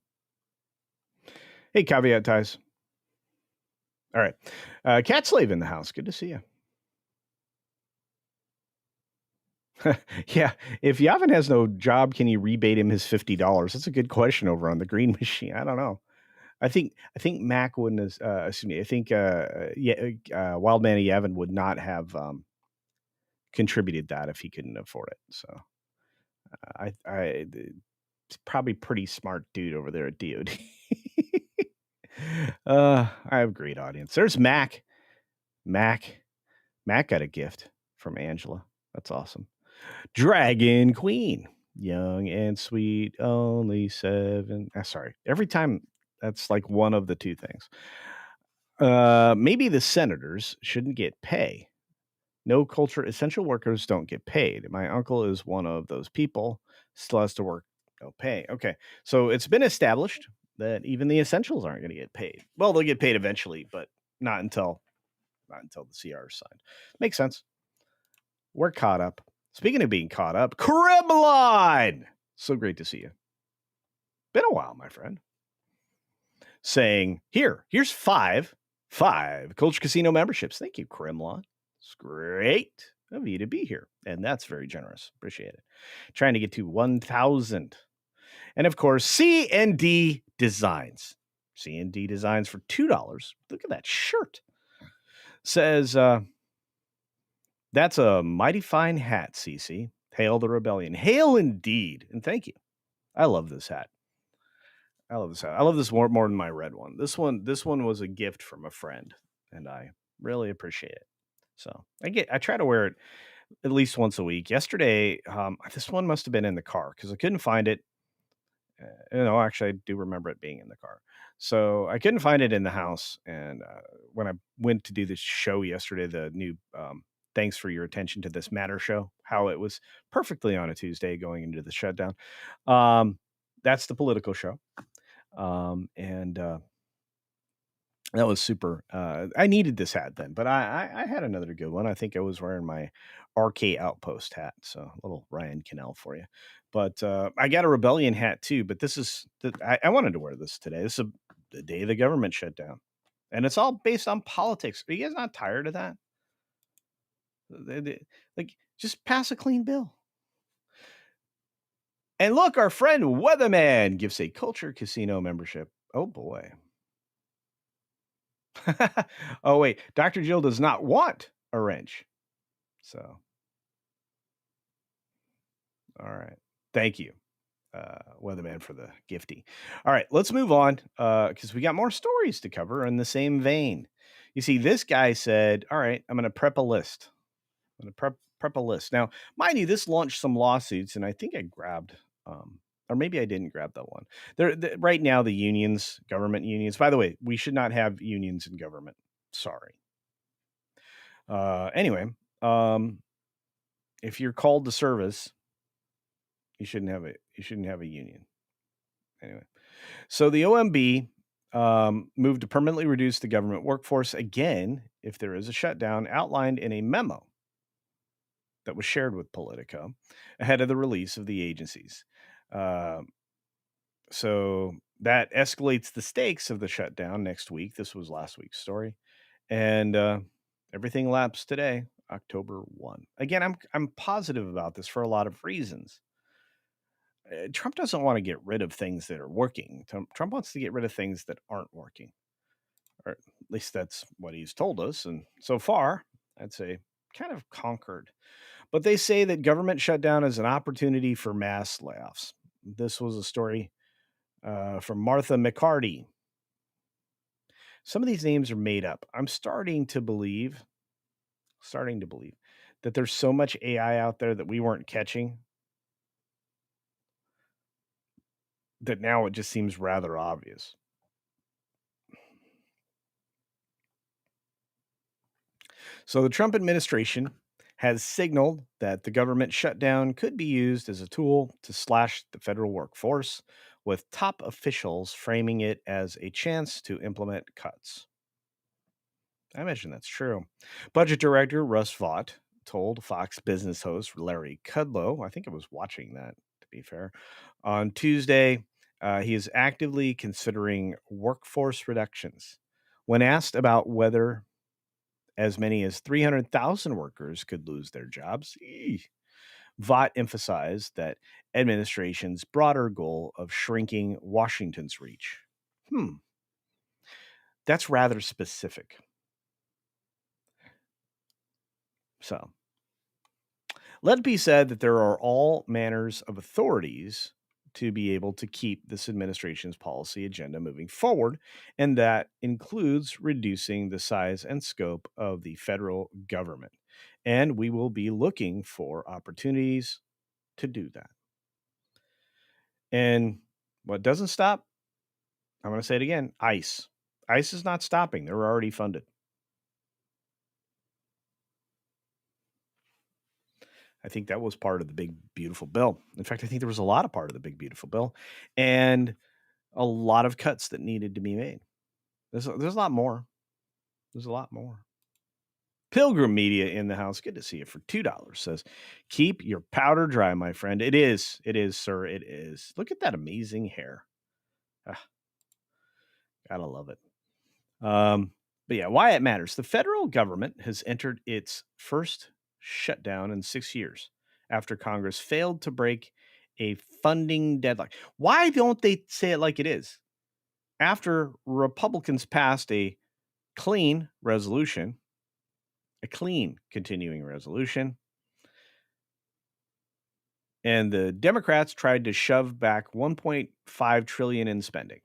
Hey, Caveat Ties. All right. Cat Slave in the house. Good to see you. Yeah. If Yavin has no job, can you rebate him his $50? That's a good question over on the Green Machine. I don't know. I think Mac wouldn't have. Excuse me. I think Wild Man of Yavin would not have contributed that if he couldn't afford it. So it's probably pretty smart dude over there at DoD. I have a great audience. There's Mac. Mac got a gift from Angela. That's awesome. Dragon Queen, young and sweet, only 7. Sorry, every time that's like one of the two things. Maybe the senators shouldn't get pay. No culture essential workers don't get paid. My uncle is one of those people. Still has to work, no pay. Okay, so it's been established that even the essentials aren't going to get paid. Well, they'll get paid eventually, but not until the CR is signed. Makes sense. We're caught up. Speaking of being caught up, Cribline! So great to see you. Been a while, my friend. Saying, here's five Culture Casino memberships. Thank you, Cribline. It's great of you to be here. And that's very generous. Appreciate it. Trying to get to 1,000. And of course, C&D Designs. C&D Designs for $2. Look at that shirt. Says, that's a mighty fine hat, Cece. Hail the rebellion. Hail indeed. And thank you. I love this hat. I love this more than my red one. This one was a gift from a friend, and I really appreciate it. So I try to wear it at least once a week. Yesterday, this one must have been in the car because I couldn't find it. Actually, I do remember it being in the car. So I couldn't find it in the house. And when I went to do this show yesterday, the new Thanks for Your Attention to This Matter show, how it was perfectly on a Tuesday going into the shutdown. That's the political show. And that was super. I needed this hat then, but I had another good one. I think I was wearing my RK Outpost hat. So a little Ryan Cannell for you. But I got a rebellion hat too. But this is, I wanted to wear this today. This is the day the government shut down. And it's all based on politics. Are you guys not tired of that? Like, just pass a clean bill. And look, our friend Weatherman gives a Culture Casino membership. Oh boy. Oh wait, Dr. Jill does not want a wrench. So, all right. Thank you, Weatherman, for the gifty. All right, let's move on because we got more stories to cover in the same vein. You see, this guy said, all right, I'm going to prep a list. I'm going to prep a list. Now, mind you, this launched some lawsuits, and I think I grabbed, or maybe I didn't grab that one. Right now, the unions, government unions, by the way, we should not have unions in government. Sorry. Anyway, if you're called to service, you shouldn't have a union. Anyway, so the OMB moved to permanently reduce the government workforce again if there is a shutdown, outlined in a memo that was shared with Politico ahead of the release of the agencies. So that escalates the stakes of the shutdown next week. This was last week's story. And everything lapsed today, October 1. Again, I'm positive about this for a lot of reasons. Trump doesn't want to get rid of things that are working. Trump wants to get rid of things that aren't working. Or at least that's what he's told us. And so far, I'd say kind of conquered. But they say that government shutdown is an opportunity for mass layoffs. This was a story from Martha McCarty. Some of these names are made up. I'm starting to believe that there's so much AI out there that we weren't catching that now it just seems rather obvious. So the Trump administration has signaled that the government shutdown could be used as a tool to slash the federal workforce, with top officials framing it as a chance to implement cuts. I imagine that's true. Budget director Russ Vought told Fox Business host Larry Kudlow, I think I was watching that, to be fair, on Tuesday, he is actively considering workforce reductions. When asked about whether as many as 300,000 workers could lose their jobs, Vought emphasized that administration's broader goal of shrinking Washington's reach. That's rather specific. So, let it be said that there are all manners of authorities to be able to keep this administration's policy agenda moving forward, and that includes reducing the size and scope of the federal government. And we will be looking for opportunities to do that. And what doesn't stop, I'm going to say it again, ICE. ICE is not stopping. They're already funded. I think that was part of the big, beautiful bill. In fact, I think there was a lot of part of the big, beautiful bill and a lot of cuts that needed to be made. There's a lot more. There's a lot more. Pilgrim Media in the house. Good to see you for $2. Says, keep your powder dry, my friend. It is. It is, sir. It is. Look at that amazing hair. Gotta love it. But yeah, why it matters. The federal government has entered its first shutdown in 6 years after Congress failed to break a funding deadline. Why don't they say it like it is? After Republicans passed a clean resolution, a clean continuing resolution, and the Democrats tried to shove back $1.5 trillion in spending.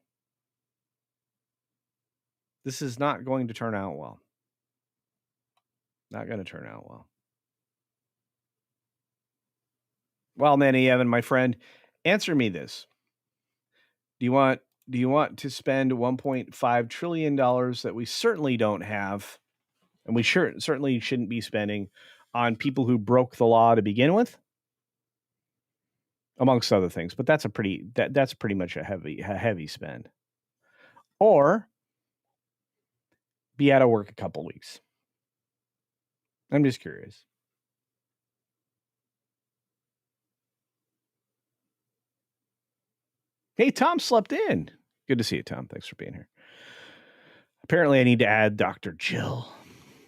This is not going to turn out well. Not going to turn out well. Well, Manny Evan, my friend, answer me this. Do you want to spend $1.5 trillion that we certainly don't have, and we certainly shouldn't be spending on people who broke the law to begin with, amongst other things? But that's that's pretty much a heavy spend. Or be out of work a couple weeks. I'm just curious. Hey, Tom slept in. Good to see you, Tom. Thanks for being here. Apparently, I need to add Dr. Jill.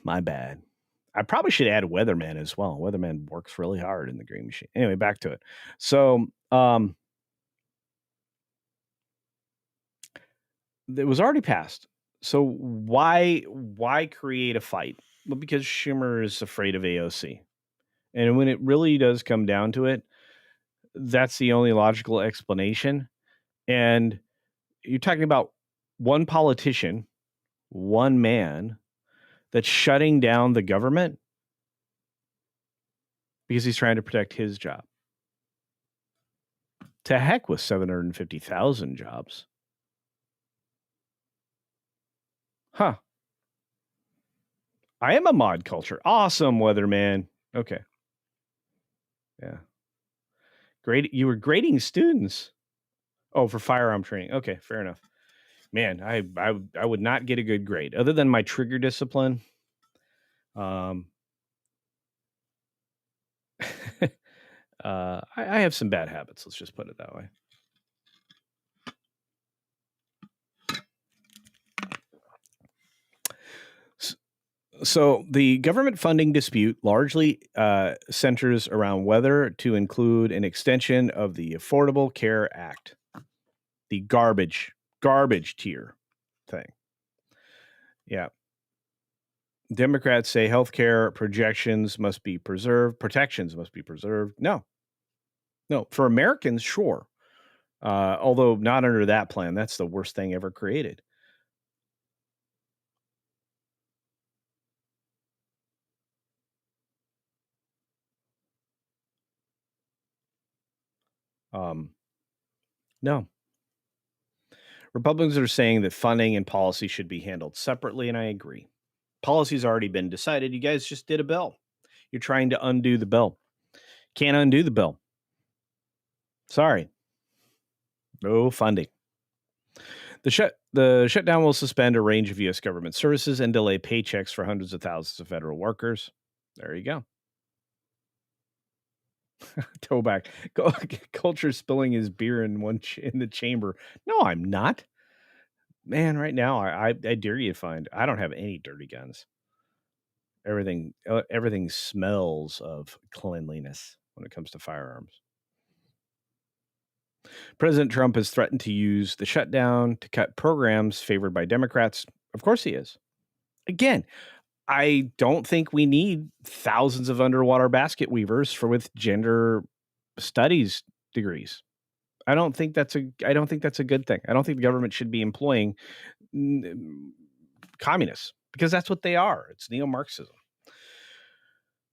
My bad. I probably should add Weatherman as well. Weatherman works really hard in the Green Machine. Anyway, back to it. So, it was already passed. So why create a fight? Well, because Schumer is afraid of AOC. And when it really does come down to it, that's the only logical explanation. And you're talking about one politician, one man that's shutting down the government because he's trying to protect his job. To heck with 750,000 jobs. Huh. I am a mod culture. Awesome, Weatherman. Okay. Yeah. Great. You were grading students. Oh, for firearm training. Okay, fair enough. Man, I would not get a good grade other than my trigger discipline. I have some bad habits. Let's just put it that way. So the government funding dispute largely centers around whether to include an extension of the Affordable Care Act, the garbage tier thing. Yeah. Democrats say healthcare protections must be preserved. No, for Americans, sure. Although not under that plan. That's the worst thing ever created. No. Republicans are saying that funding and policy should be handled separately, and I agree. Policy's already been decided. You guys just did a bill. You're trying to undo the bill. Can't undo the bill. Sorry. No funding. The shutdown will suspend a range of U.S. government services and delay paychecks for hundreds of thousands of federal workers. There you go. Toback. Culture spilling his beer in the chamber. No, I'm not. Man, right now, I dare you to find. I don't have any dirty guns. Everything smells of cleanliness when it comes to firearms. President Trump has threatened to use the shutdown to cut programs favored by Democrats, Of course he is. Again, I don't think we need thousands of underwater basket weavers with gender studies degrees. I don't think that's a good thing. I don't think the government should be employing communists, because that's what they are. It's neo-Marxism.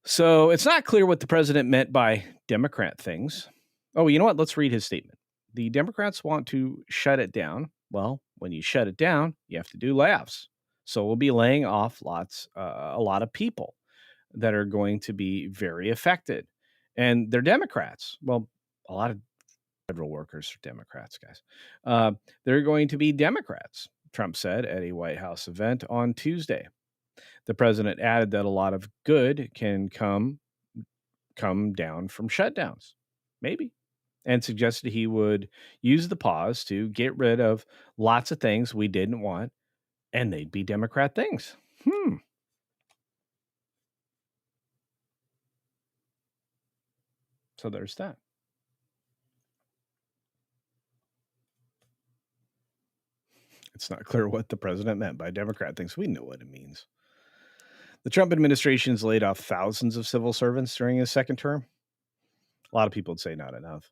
So it's not clear what the president meant by Democrat things. Oh, you know what? Let's read his statement. The Democrats want to shut it down. Well, when you shut it down, you have to do layoffs. So we'll be laying off a lot of people that are going to be very affected. And they're Democrats. Well, a lot of federal workers are Democrats, guys. They're going to be Democrats, Trump said at a White House event on Tuesday. The president added that a lot of good can come down from shutdowns, maybe, and suggested he would use the pause to get rid of lots of things we didn't want, and they'd be Democrat things. So there's that. It's not clear what the president meant by Democrat things. We know what it means. The Trump administration's laid off thousands of civil servants during his second term. A lot of people would say not enough.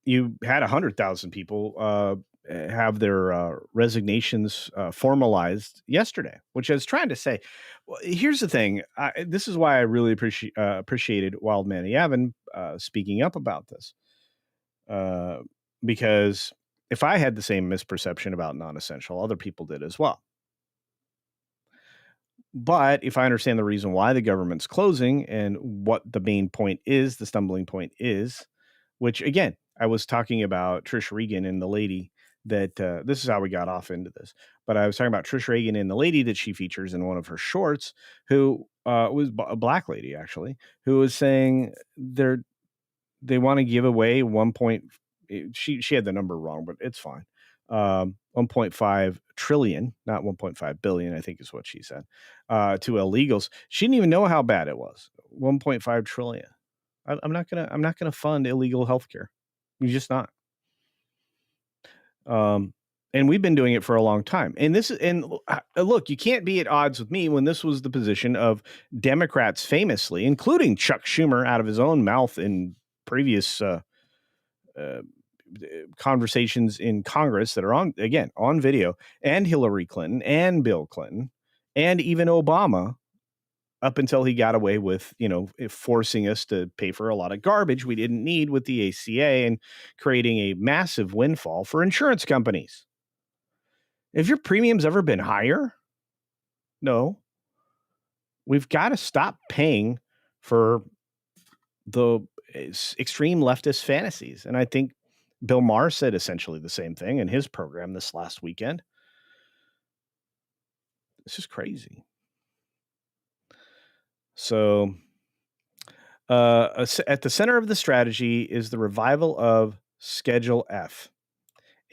You had 100,000 people have their resignations formalized yesterday, which I was trying to say. Well, here's the thing. This is why I really appreciated Wildman Yavin speaking up about this. Because if I had the same misperception about non-essential, other people did as well. But if I understand the reason why the government's closing and what the main point is, the stumbling point is, which again, I was talking about Trish Regan and the lady that this is how we got off into this. But I was talking about Trish Regan and the lady that she features in one of her shorts, who was a black lady, actually, who was saying they want to give away she had the number wrong, but it's fine. 1.5 trillion, not 1.5 billion, I think is what she said, to illegals. She didn't even know how bad it was. 1.5 trillion. I'm not gonna fund illegal healthcare. You're just not. And we've been doing it for a long time. And look, you can't be at odds with me when this was the position of Democrats famously, including Chuck Schumer out of his own mouth in previous conversations in Congress that are on video, and Hillary Clinton and Bill Clinton and even Obama, up until he got away with, forcing us to pay for a lot of garbage we didn't need with the ACA and creating a massive windfall for insurance companies. Have your premiums ever been higher? No. We've got to stop paying for the extreme leftist fantasies. And I think Bill Maher said essentially the same thing in his program this last weekend. This is crazy. So at the center of the strategy is the revival of Schedule F,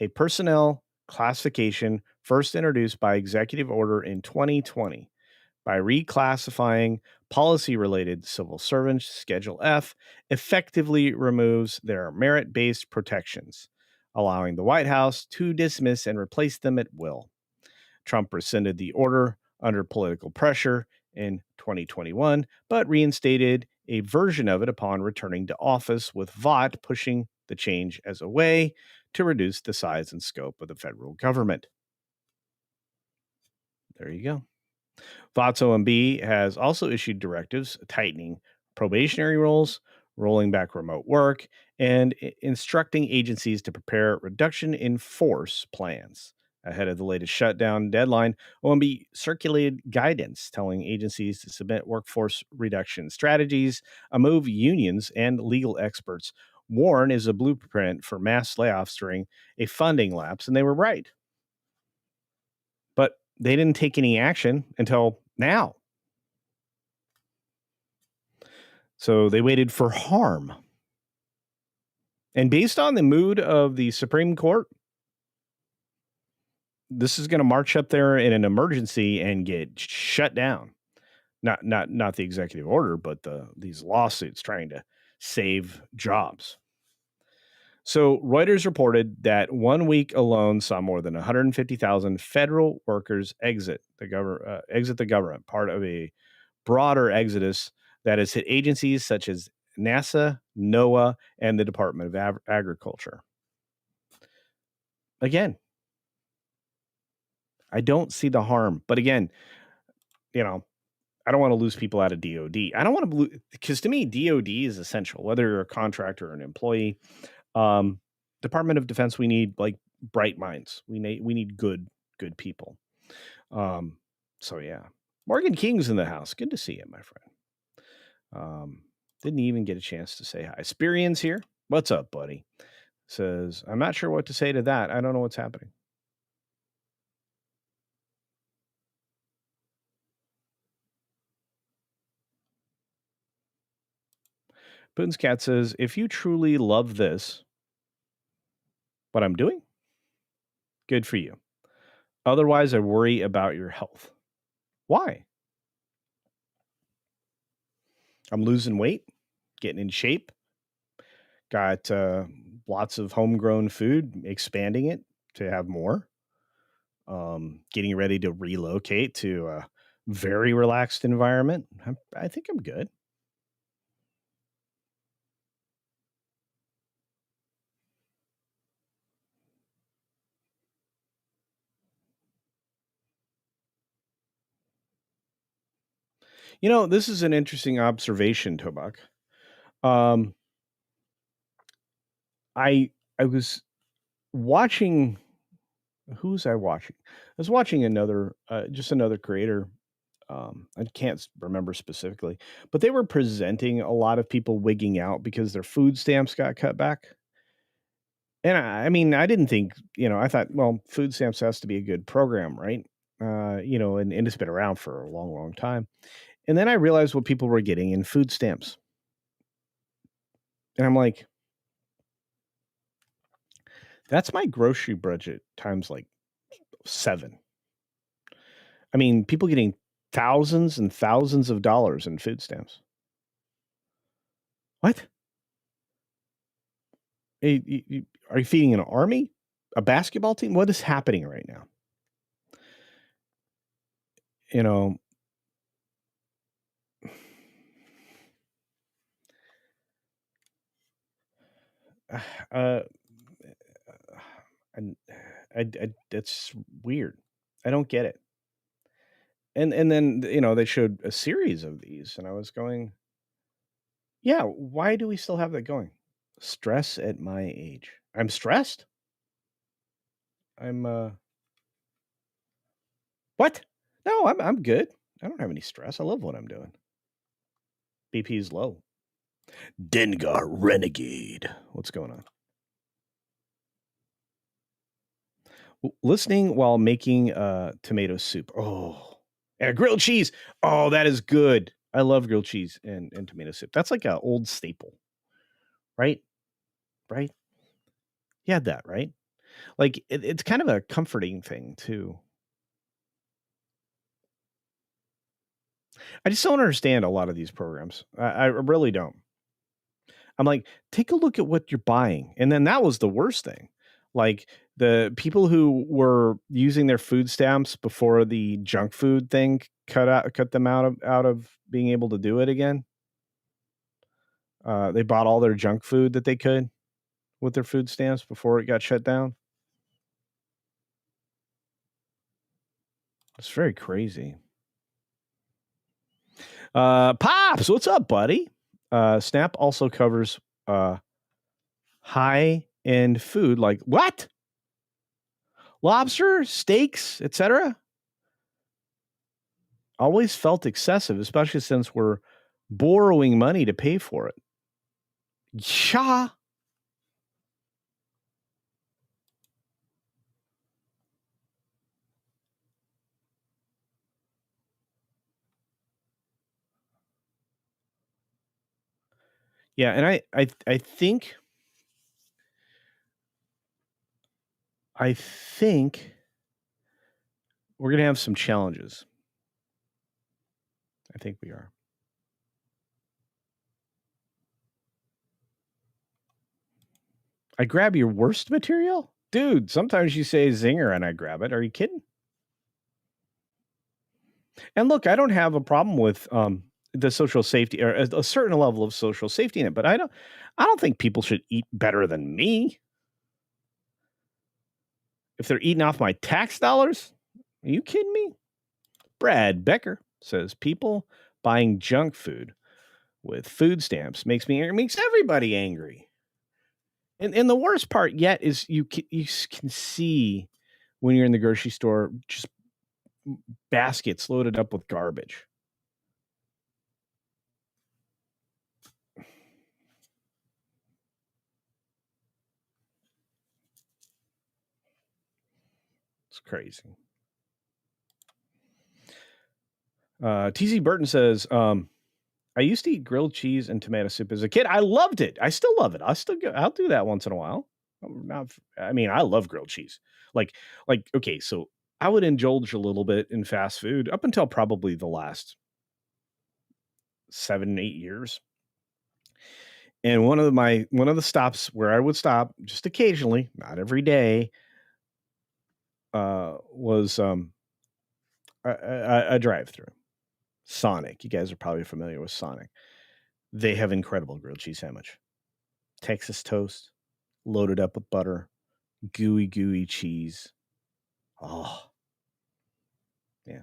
a personnel classification first introduced by executive order in 2020. By reclassifying policy-related civil servants, Schedule F effectively removes their merit-based protections, allowing the White House to dismiss and replace them at will. Trump rescinded the order under political pressure in 2021, but reinstated a version of it upon returning to office, with Vought pushing the change as a way to reduce the size and scope of the federal government. There you go. Vought's OMB has also issued directives tightening probationary rules, rolling back remote work, and instructing agencies to prepare reduction in force plans. Ahead of the latest shutdown deadline, OMB circulated guidance telling agencies to submit workforce reduction strategies, a move unions and legal experts warn is a blueprint for mass layoffs during a funding lapse, and they were right. But they didn't take any action until now. So they waited for harm. And based on the mood of the Supreme Court, this is going to march up there in an emergency and get shut down. Not the executive order, but these lawsuits trying to save jobs. So Reuters reported that 1 week alone saw more than 150,000 federal workers exit the government, part of a broader exodus that has hit agencies such as NASA, NOAA, and the Department of Agriculture. Again, I don't see the harm, but again, I don't want to lose people out of DOD. I don't want to, because to me, DOD is essential, whether you're a contractor or an employee. Department of Defense, we need like bright minds. We need good people. So yeah, Morgan King's in the house. Good to see you, my friend. Didn't even get a chance to say hi. Spirian's here. What's up, buddy? Says, I'm not sure what to say to that. I don't know what's happening. Putin's cat says, if you truly love this, what I'm doing, good for you. Otherwise, I worry about your health. Why? I'm losing weight, getting in shape, got lots of homegrown food, expanding it to have more, getting ready to relocate to a very relaxed environment. I think I'm good. This is an interesting observation, Tobak. I was watching. Who was I watching? I was watching another creator. I can't remember specifically, but they were presenting a lot of people wigging out because their food stamps got cut back. And I mean, I didn't think, I thought, well, food stamps has to be a good program, right? And it's been around for a long, long time. And then I realized what people were getting in food stamps. And I'm like, that's my grocery budget times like 7. I mean, people getting thousands and thousands of dollars in food stamps. What? Are you feeding an army? A basketball team? What is happening right now? You know, uh, and that's weird. I don't get it. And then they showed a series of these, and I was going, yeah, why do we still have that going? Stress at my age. I'm stressed. I'm what? No, I'm good. I don't have any stress. I love what I'm doing. BP's low. Dengar Renegade. What's going on? Listening while making tomato soup. Oh, and grilled cheese. Oh, that is good. I love grilled cheese and tomato soup. That's like an old staple, right? Right? You had that, right? Like it's kind of a comforting thing too. I just don't understand a lot of these programs. I really don't. I'm like, take a look at what you're buying. And then that was the worst thing. Like the people who were using their food stamps before the junk food thing cut them out of being able to do it again. They bought all their junk food that they could with their food stamps before it got shut down. It's very crazy. Pops, what's up, buddy? Snap also covers high end food like what? Lobster, steaks, etc. Always felt excessive, especially since we're borrowing money to pay for it. Yeah. Yeah, and I think we're gonna have some challenges. I think we are. I grab your worst material? Dude, sometimes you say zinger and I grab it. Are you kidding? And look, I don't have a problem with the social safety or a certain level of social safety in it, but I don't think people should eat better than me. If they're eating off my tax dollars, are you kidding me? Brad Becker says people buying junk food with food stamps makes everybody angry. And the worst part yet is you can see when you're in the grocery store just baskets loaded up with garbage. It's crazy. TZ Burton says, I used to eat grilled cheese and tomato soup as a kid. I loved it. I still love it. I'll do that once in a while. I love grilled cheese. Like, okay, so I would indulge a little bit in fast food up until probably the last 7, 8 years. And one of the stops where I would stop just occasionally, not every day, was a drive-through. Sonic. You guys are probably familiar with Sonic. They have incredible grilled cheese sandwich. Texas toast, loaded up with butter, gooey cheese. Oh, yeah.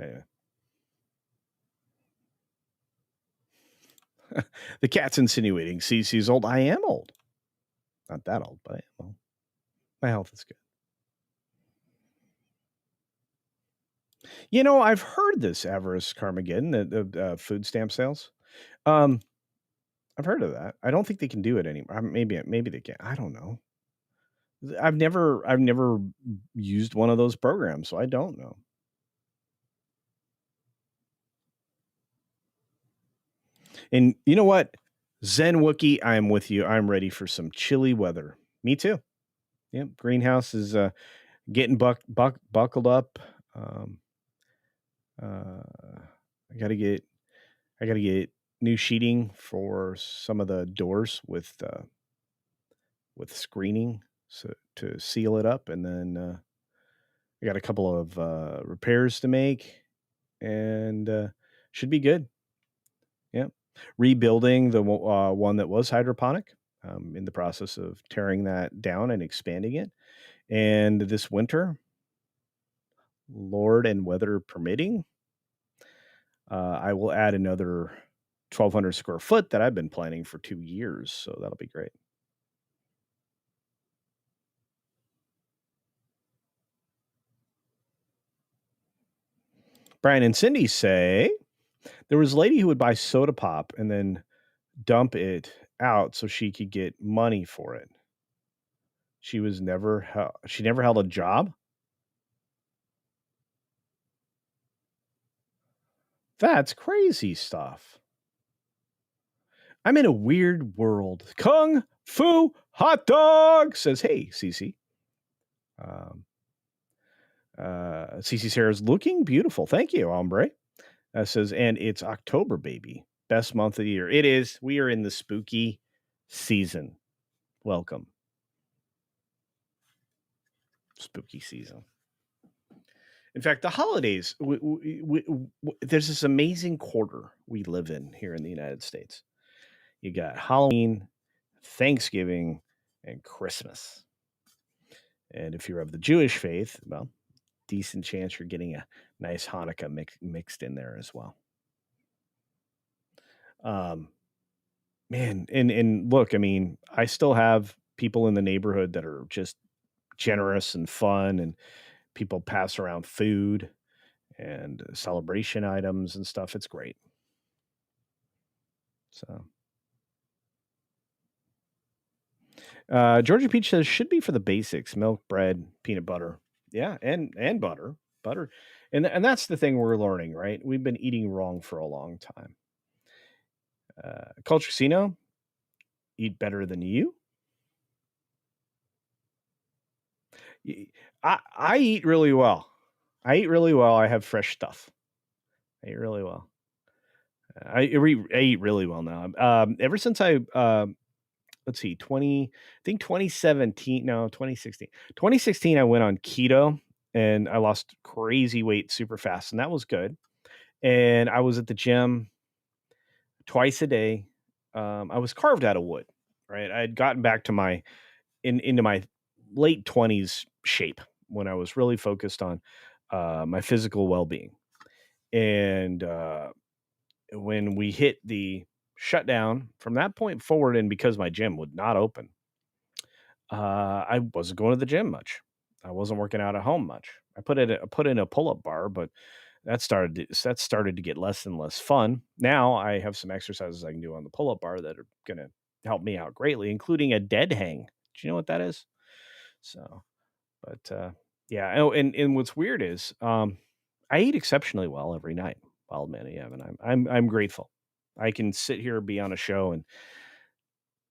Anyway. The cat's insinuating CC's old. I am old. Not that old, but my health is good. You know, I've heard this Avarice Carmageddon, the food stamp sales. I've heard of that. I don't think they can do it anymore. Maybe they can. I don't know. I've never used one of those programs, so I don't know. And you know what? Zen Wookie, I am with you. I'm ready for some chilly weather. Me too. Yep. Greenhouse is getting buckled up. I gotta get new sheeting for some of the doors with screening so to seal it up, and then I got a couple of repairs to make, and should be good. Yeah, rebuilding the one that was hydroponic. In the process of tearing that down and expanding it, and this winter, Lord and weather permitting, I will add another 1,200 square foot that I've been planning for 2 years, so that'll be great. Brian and Cindy say there was a lady who would buy soda pop and then dump it out so she could get money for it. She never held a job. That's crazy stuff. I'm in a weird world. Kung Fu Hot Dog says, "Hey, Cece." Cece Sarah's looking beautiful. Thank you, hombre. Says, and it's October, baby. Best month of the year. It is. We are in the spooky season. Welcome. Spooky season. In fact, the holidays, there's this amazing quarter we live in here in the United States. You got Halloween, Thanksgiving, and Christmas. And if you're of the Jewish faith, well, decent chance you're getting a nice Hanukkah mixed in there as well. Man, and look, I mean, I still have people in the neighborhood that are just generous and fun, and people pass around food and celebration items and stuff. It's great. So, Georgia Peach says should be for the basics: milk, bread, peanut butter. Yeah, and butter, and that's the thing we're learning, right? We've been eating wrong for a long time. CultureCasino, eat better than you. I eat really well. I have fresh stuff. I eat really well. I eat really well now. Ever since let's see, 2017, no, 2016. 2016, I went on keto and I lost crazy weight super fast, and that was good. And I was at the gym twice a day. I was carved out of wood, right? I had gotten back to into my late 20s shape when I was really focused on my physical well-being. And when we hit the shutdown from that point forward, and because my gym would not open, I wasn't going to the gym much. I wasn't working out at home much. I put in a pull-up bar, but that started to get less and less fun. Now I have some exercises I can do on the pull-up bar that are going to help me out greatly, including a dead hang. Do you know what that is? So, but yeah. Oh, and what's weird is I eat exceptionally well every night. Wild man AM, and I'm grateful. I can sit here, be on a show, and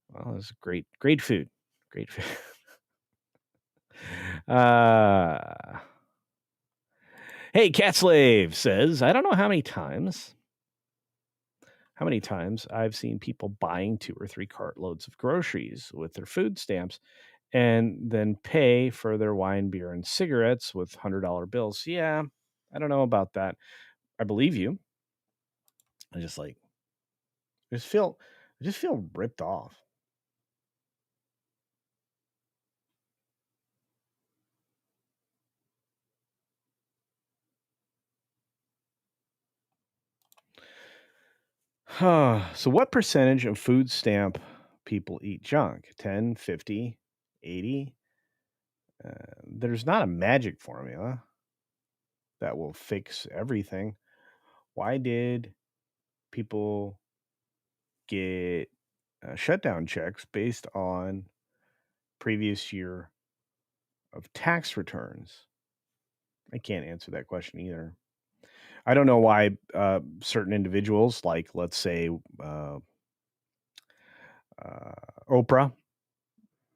well, it's great food, great food. Hey, Cat Slave says, I don't know how many times I've seen people buying 2 or 3 cartloads of groceries with their food stamps and then pay for their wine, beer, and cigarettes with $100 bills. Yeah, I don't know about that. I believe you. I just like, I just feel ripped off. So what percentage of food stamp people eat junk? 10, 50, 80? There's not a magic formula that will fix everything. Why did people get shutdown checks based on previous year of tax returns? I can't answer that question either. I don't know why certain individuals, like let's say Oprah,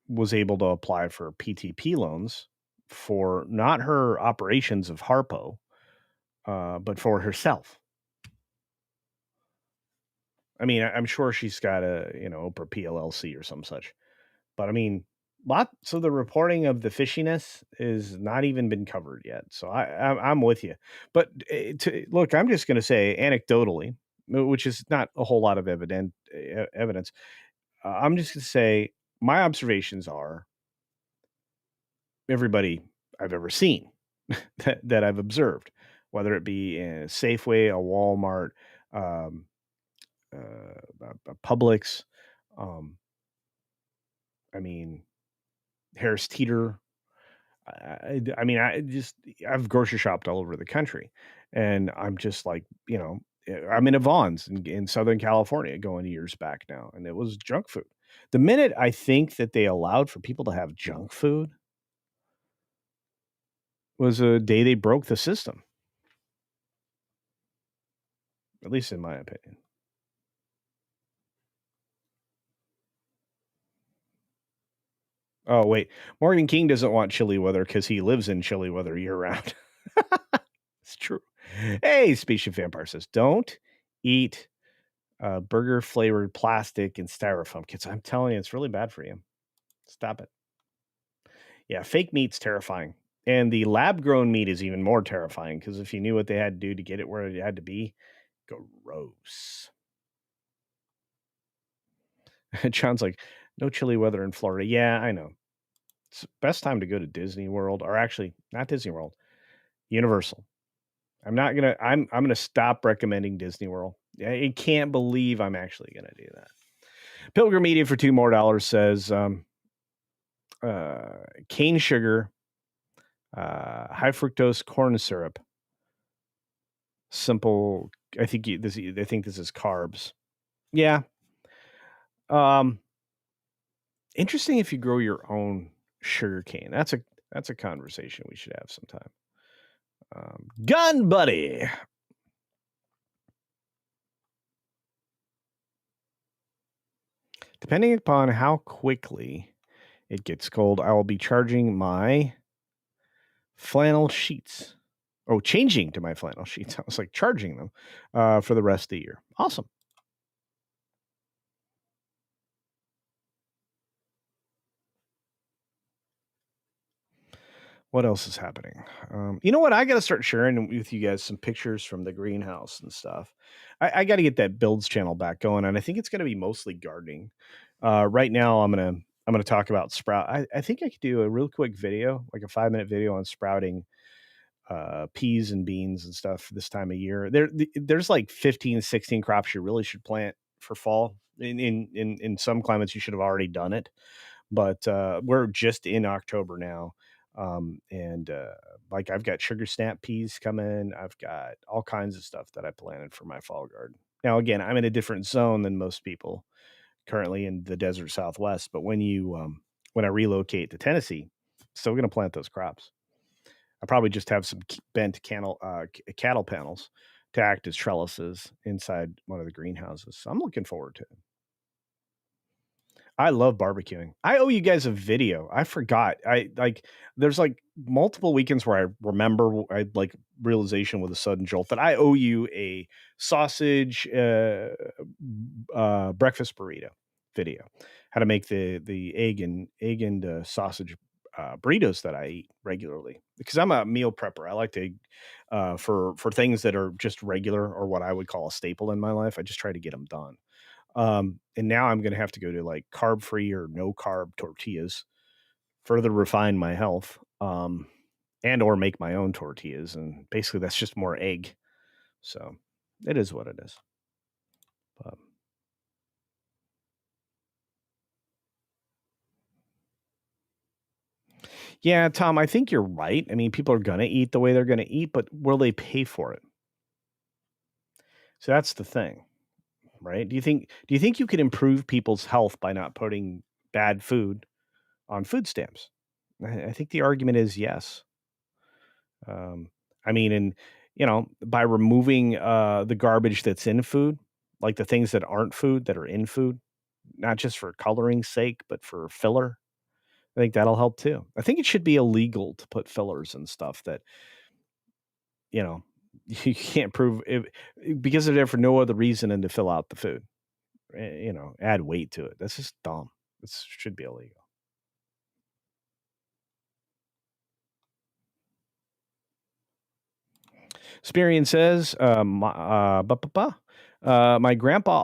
was able to apply for PTP loans for not her operations of Harpo, but for herself. I mean, I'm sure she's got a Oprah PLLC or some such, but I mean, lots of the reporting of the fishiness is not even been covered yet. So I'm with you, but look, I'm just going to say anecdotally, which is not a whole lot of evidence. I'm just going to say my observations are everybody I've ever seen that I've observed, whether it be in a Safeway, a Walmart, um, a Publix, um, I mean, Harris Teeter. I mean, I've grocery shopped all over the country, and I'm just like, I'm in a Vons in Southern California going years back now, and it was junk food. The minute I think that they allowed for people to have junk food was a day they broke the system, at least in my opinion. Oh, wait. Morgan King doesn't want chilly weather because he lives in chilly weather year round. It's true. Hey, Spaceship Vampire says, don't eat burger flavored plastic and styrofoam kits. I'm telling you, it's really bad for you. Stop it. Yeah, fake meat's terrifying. And the lab grown meat is even more terrifying because if you knew what they had to do to get it where it had to be, gross. It sounds like no chilly weather in Florida. Yeah, I know. It's the best time to go to Disney World, or actually not Disney World, Universal. I'm gonna stop recommending Disney World. I can't believe I'm actually gonna do that. Pilgrim Media for $2 more says cane sugar, high fructose corn syrup, simple. I think this is carbs. Yeah. Interesting if you grow your own sugar cane. That's a conversation we should have sometime. Gun buddy. Depending upon how quickly it gets cold, I will be charging my flannel sheets Oh, changing to my flannel sheets. I was like charging them for the rest of the year. Awesome. What else is happening? You know what? I got to start sharing with you guys some pictures from the greenhouse and stuff. I got to get that builds channel back going, and I think it's going to be mostly gardening. Right now, I'm gonna talk about sprout. I think I could do a real quick video, like a 5 minute video on sprouting peas and beans and stuff this time of year. There's like 15, 16 crops you really should plant for fall. In some climates, you should have already done it, but we're just in October now. And like I've got sugar snap peas coming. I've got all kinds of stuff that I planted for my fall garden. Now, again, I'm in a different zone than most people currently in the desert Southwest. But when I relocate to Tennessee, still going to plant those crops. I probably just have some bent cattle panels to act as trellises inside one of the greenhouses. So I'm looking forward to it. I love barbecuing. I owe you guys a video. I forgot. I like there's like multiple weekends where I remember I like realization with a sudden jolt that I owe you a sausage breakfast burrito video. How to make the egg and sausage burritos that I eat regularly because I'm a meal prepper. I like to for things that are just regular or what I would call a staple in my life. I just try to get them done. And now I'm going to have to go to like carb free or no carb tortillas, further refine my health, and or make my own tortillas. And basically that's just more egg. So it is what it is. But yeah, Tom, I think you're right. I mean, people are going to eat the way they're going to eat, but will they pay for it? So that's the thing, right? Do you think you could improve people's health by not putting bad food on food stamps? I think the argument is yes. Um, I mean, and by removing the garbage that's in food, like the things that aren't food that are in food, not just for coloring's sake, but for filler, I think that'll help too. I think it should be illegal to put fillers and stuff that you know you can't prove because they're there for no other reason than to fill out the food. Add weight to it. That's just dumb. This should be illegal. Spirian says, my grandpa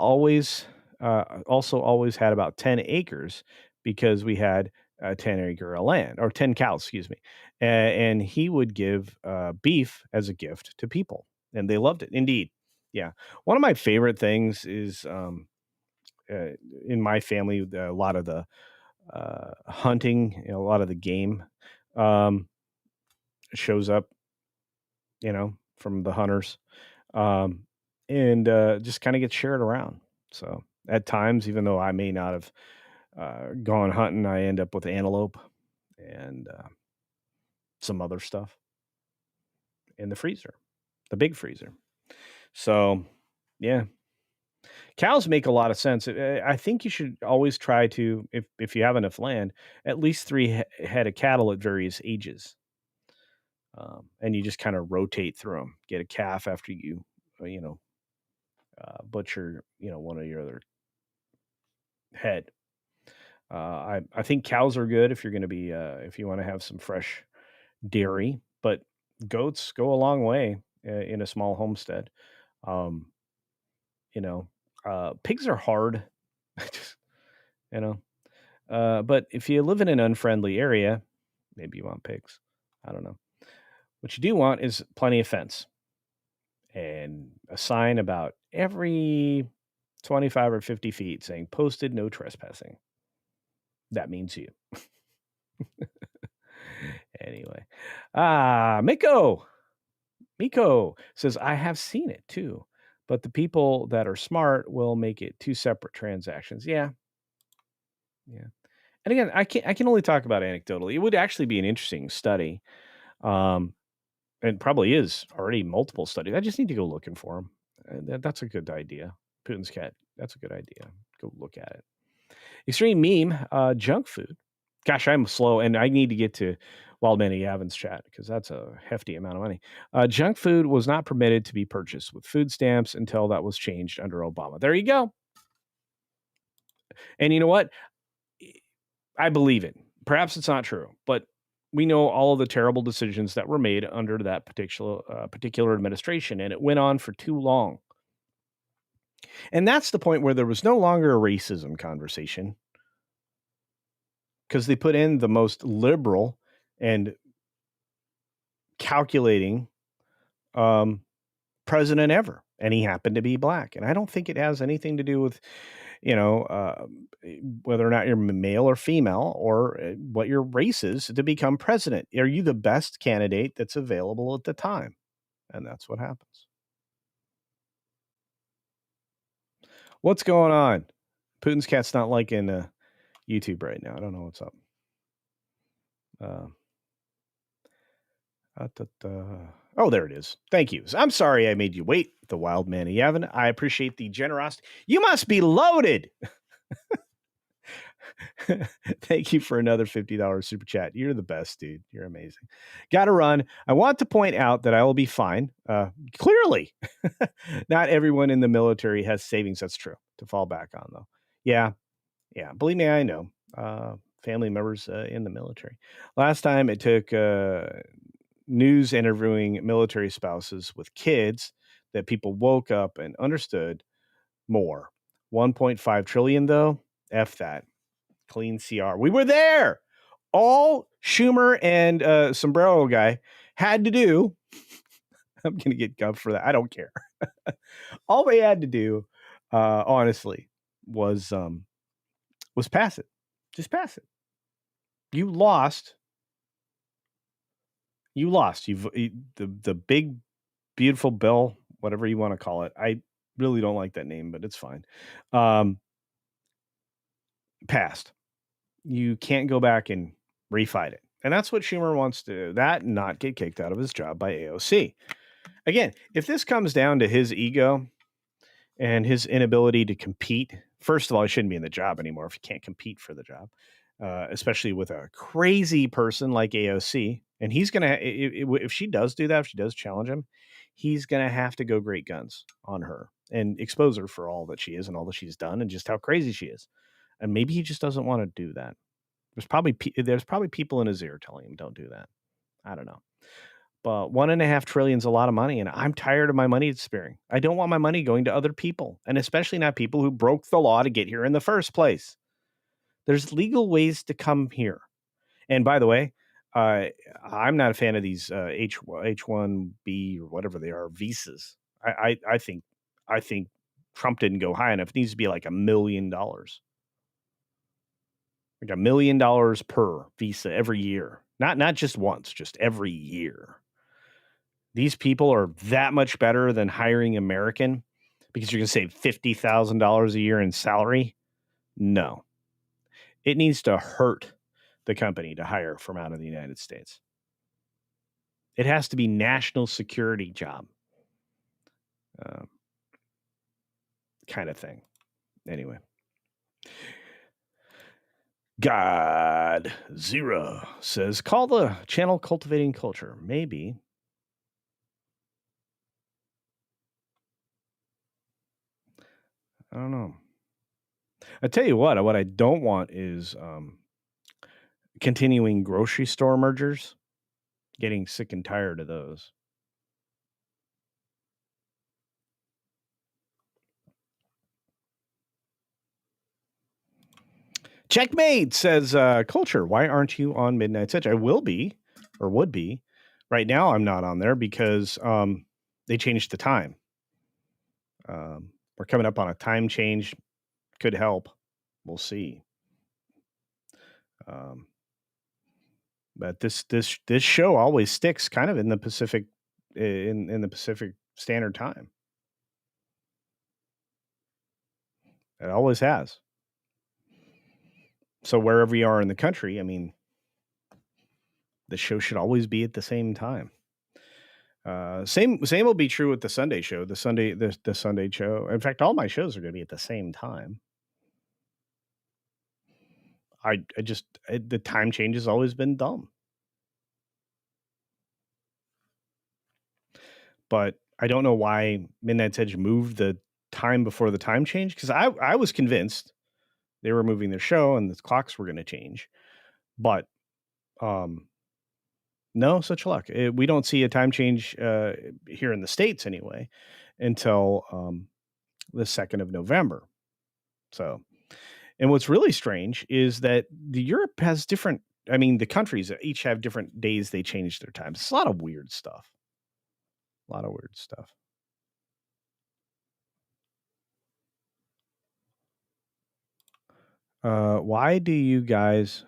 also always had about 10 acres because we had 10 acre of land or 10 cows, excuse me. And he would give beef as a gift to people and they loved it. Indeed. Yeah. One of my favorite things is uh, in my family, a lot of the hunting, a lot of the game um, shows up, from the hunters um, and just kind of get shared around. So at times, even though I may not have gone hunting, I end up with antelope and some other stuff in the freezer, the big freezer. So, yeah, cows make a lot of sense. I think you should always try to, if you have enough land, at least three head of cattle at various ages. And you just kind of rotate through them. Get a calf after you, butcher, one of your other head. I think cows are good if you're going to be if you want to have some fresh dairy, but goats go a long way in a small homestead. Um, pigs are hard, just, you know. But if you live in an unfriendly area, maybe you want pigs. I don't know. What you do want is plenty of fence and a sign about every 25 or 50 feet saying posted no trespassing. That means you. Anyway. Miko says, I have seen it too, but the people that are smart will make it two separate transactions. Yeah. Yeah. And again, I can only talk about anecdotally. It would actually be an interesting study. Um, and probably is already multiple studies. I just need to go looking for them. That's a good idea. Putin's cat. That's a good idea. Go look at it. Extreme meme, junk food Gosh, I'm slow, and I need to get to Wild Man Yavin's chat because that's a hefty amount of money. Junk food was not permitted to be purchased with food stamps until that was changed under Obama. There you go. And you know what? I believe it. Perhaps it's not true, but we know all of the terrible decisions that were made under that particular administration, and it went on for too long. And that's the point where there was no longer a racism conversation because they put in the most liberal and calculating president ever, and he happened to be black. And I don't think it has anything to do with, whether or not you're male or female or what your race is to become president. Are you the best candidate that's available at the time? And that's what happens. What's going on? Putin's cat's not liking YouTube right now. I don't know what's up. Oh, there it is. Thank you. I'm sorry I made you wait, the wild man of Yavin. I appreciate the generosity. You must be loaded. Thank you for another $50 super chat. You're the best, dude. You're amazing. Got to run. I want to point out that I will be fine. Clearly, not everyone in the military has savings. That's true to fall back on, though. Yeah. Believe me, I know. Family members in the military. Last time it took news interviewing military spouses with kids that people woke up and understood more. 1.5 trillion, though. F that. Clean CR. We were there. All Schumer and Sombrero guy had to do. I'm going to get guffed for that. I don't care. All they had to do, honestly, was pass it. Just pass it. You lost. You've the big, beautiful bill, whatever you want to call it. I really don't like that name, but it's fine. Passed. You can't go back and refight it. And that's what Schumer wants to do. That and not get kicked out of his job by AOC. Again, if this comes down to his ego and his inability to compete, first of all, he shouldn't be in the job anymore if he can't compete for the job, especially with a crazy person like AOC. And he's going to, if she does do that, if she does challenge him, he's going to have to go great guns on her and expose her for all that she is and all that she's done and just how crazy she is. And maybe he just doesn't want to do that. There's probably people in his ear telling him, don't do that. I don't know. But $1.5 trillion is a lot of money, and I'm tired of my money disappearing. I don't want my money going to other people, and especially not people who broke the law to get here in the first place. There's legal ways to come here. And by the way, I'm not a fan of these H-1B or whatever they are, visas. I think Trump didn't go high enough. It needs to be like $1 million. Like $1 million per visa every year. Not just once, just every year. These people are that much better than hiring American because you're going to save $50,000 a year in salary. No, it needs to hurt the company to hire from out of the United States. It has to be national security job kind of thing. Anyway. God Zero says, call the channel Cultivating Culture. Maybe. I don't know. I tell you what I don't want is continuing grocery store mergers. Getting sick and tired of those. Checkmate says, Culture, why aren't you on Midnight's Edge? I will be, or would be. Right now, I'm not on there because they changed the time. We're coming up on a time change. Could help. We'll see. But this show always sticks kind of in the Pacific in the Pacific Standard Time. It always has. So wherever you are in the country, I mean, the show should always be at the same time. Same will be true with the Sunday show. The Sunday show. In fact, all my shows are going to be at the same time. the time change has always been dumb. But I don't know why Midnight's Edge moved the time before the time change, because I was convinced they were moving their show and the clocks were going to change. But no such luck. We don't see a time change here in the States anyway until the 2nd of November. So, and what's really strange is that the Europe has different, I mean, the countries each have different days they change their times. It's a lot of weird stuff. A lot of weird stuff. Why you guys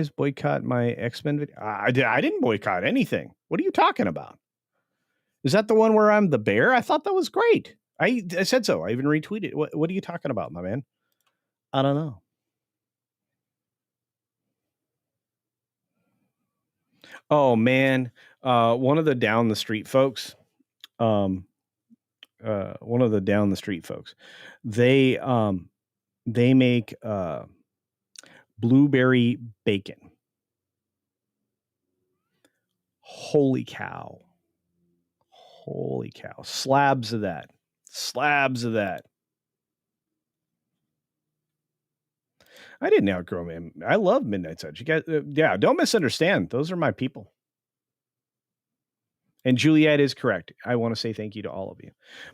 boycott my X-Men video? I didn't boycott anything. What are you talking about? Is that the one where I'm the bear? I thought that was great. I said so. I even retweeted. What are you talking about, my man? I don't know. Oh man, one of the down the street folks, they make blueberry bacon. Holy cow. Slabs of that. I didn't outgrow him. I love Midnight's Edge. You guys, don't misunderstand. Those are my people. And Juliet is correct. I want to say thank you to all of you.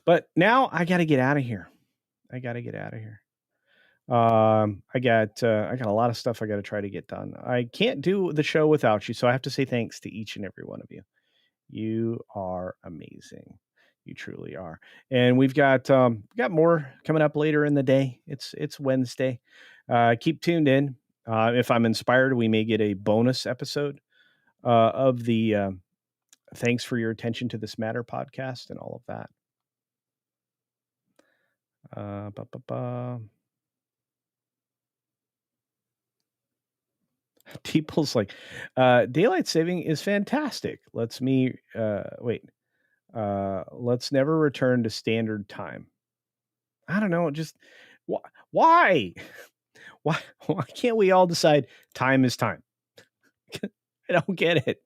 But now I got to get out of here. I got a lot of stuff I got to try to get done. I can't do the show without you, so I have to say thanks to each and every one of you. You are amazing. You truly are. And we've got more coming up later in the day. It's Wednesday. Keep tuned in. If I'm inspired, we may get a bonus episode of the Thanks for Your Attention to This Matter podcast and all of that. People's like, daylight saving is fantastic. Let's never return to standard time. I don't know. Just why? Why can't we all decide time is time? I don't get it.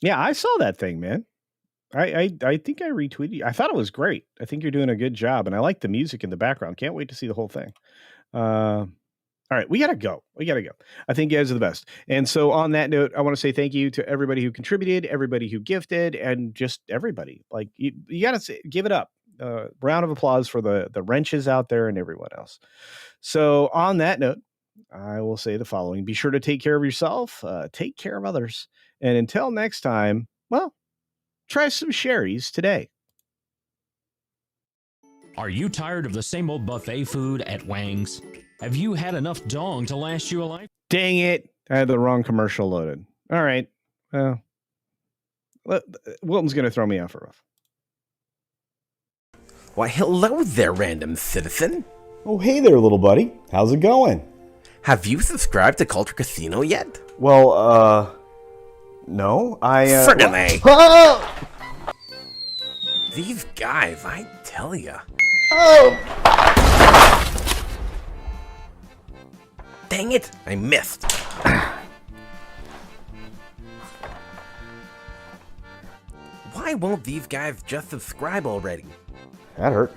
Yeah, I saw that thing, man. I think I retweeted you. I thought it was great. I think you're doing a good job, and I like the music in the background. Can't wait to see the whole thing. All right, we gotta go. I think you guys are the best. And so on that note, I want to say thank you to everybody who contributed, everybody who gifted, and just everybody. Like you gotta give it up. Round of applause for the wrenches out there and everyone else. So on that note, I will say the following: be sure to take care of yourself, take care of others, and until next time, well, try some sherries today. Are you tired of the same old buffet food at Wang's? Have you had enough dong to last you a life? Dang it. I had the wrong commercial loaded. All right. Well, Wilton's going to throw me off a roof. Why, hello there, random citizen. Oh, hey there, little buddy. How's it going? Have you subscribed to CultureCasino yet? Well, no. Friggin' Oh! These guys, I tell ya. Oh! Dang it, I missed. Why won't these guys just subscribe already? That hurt.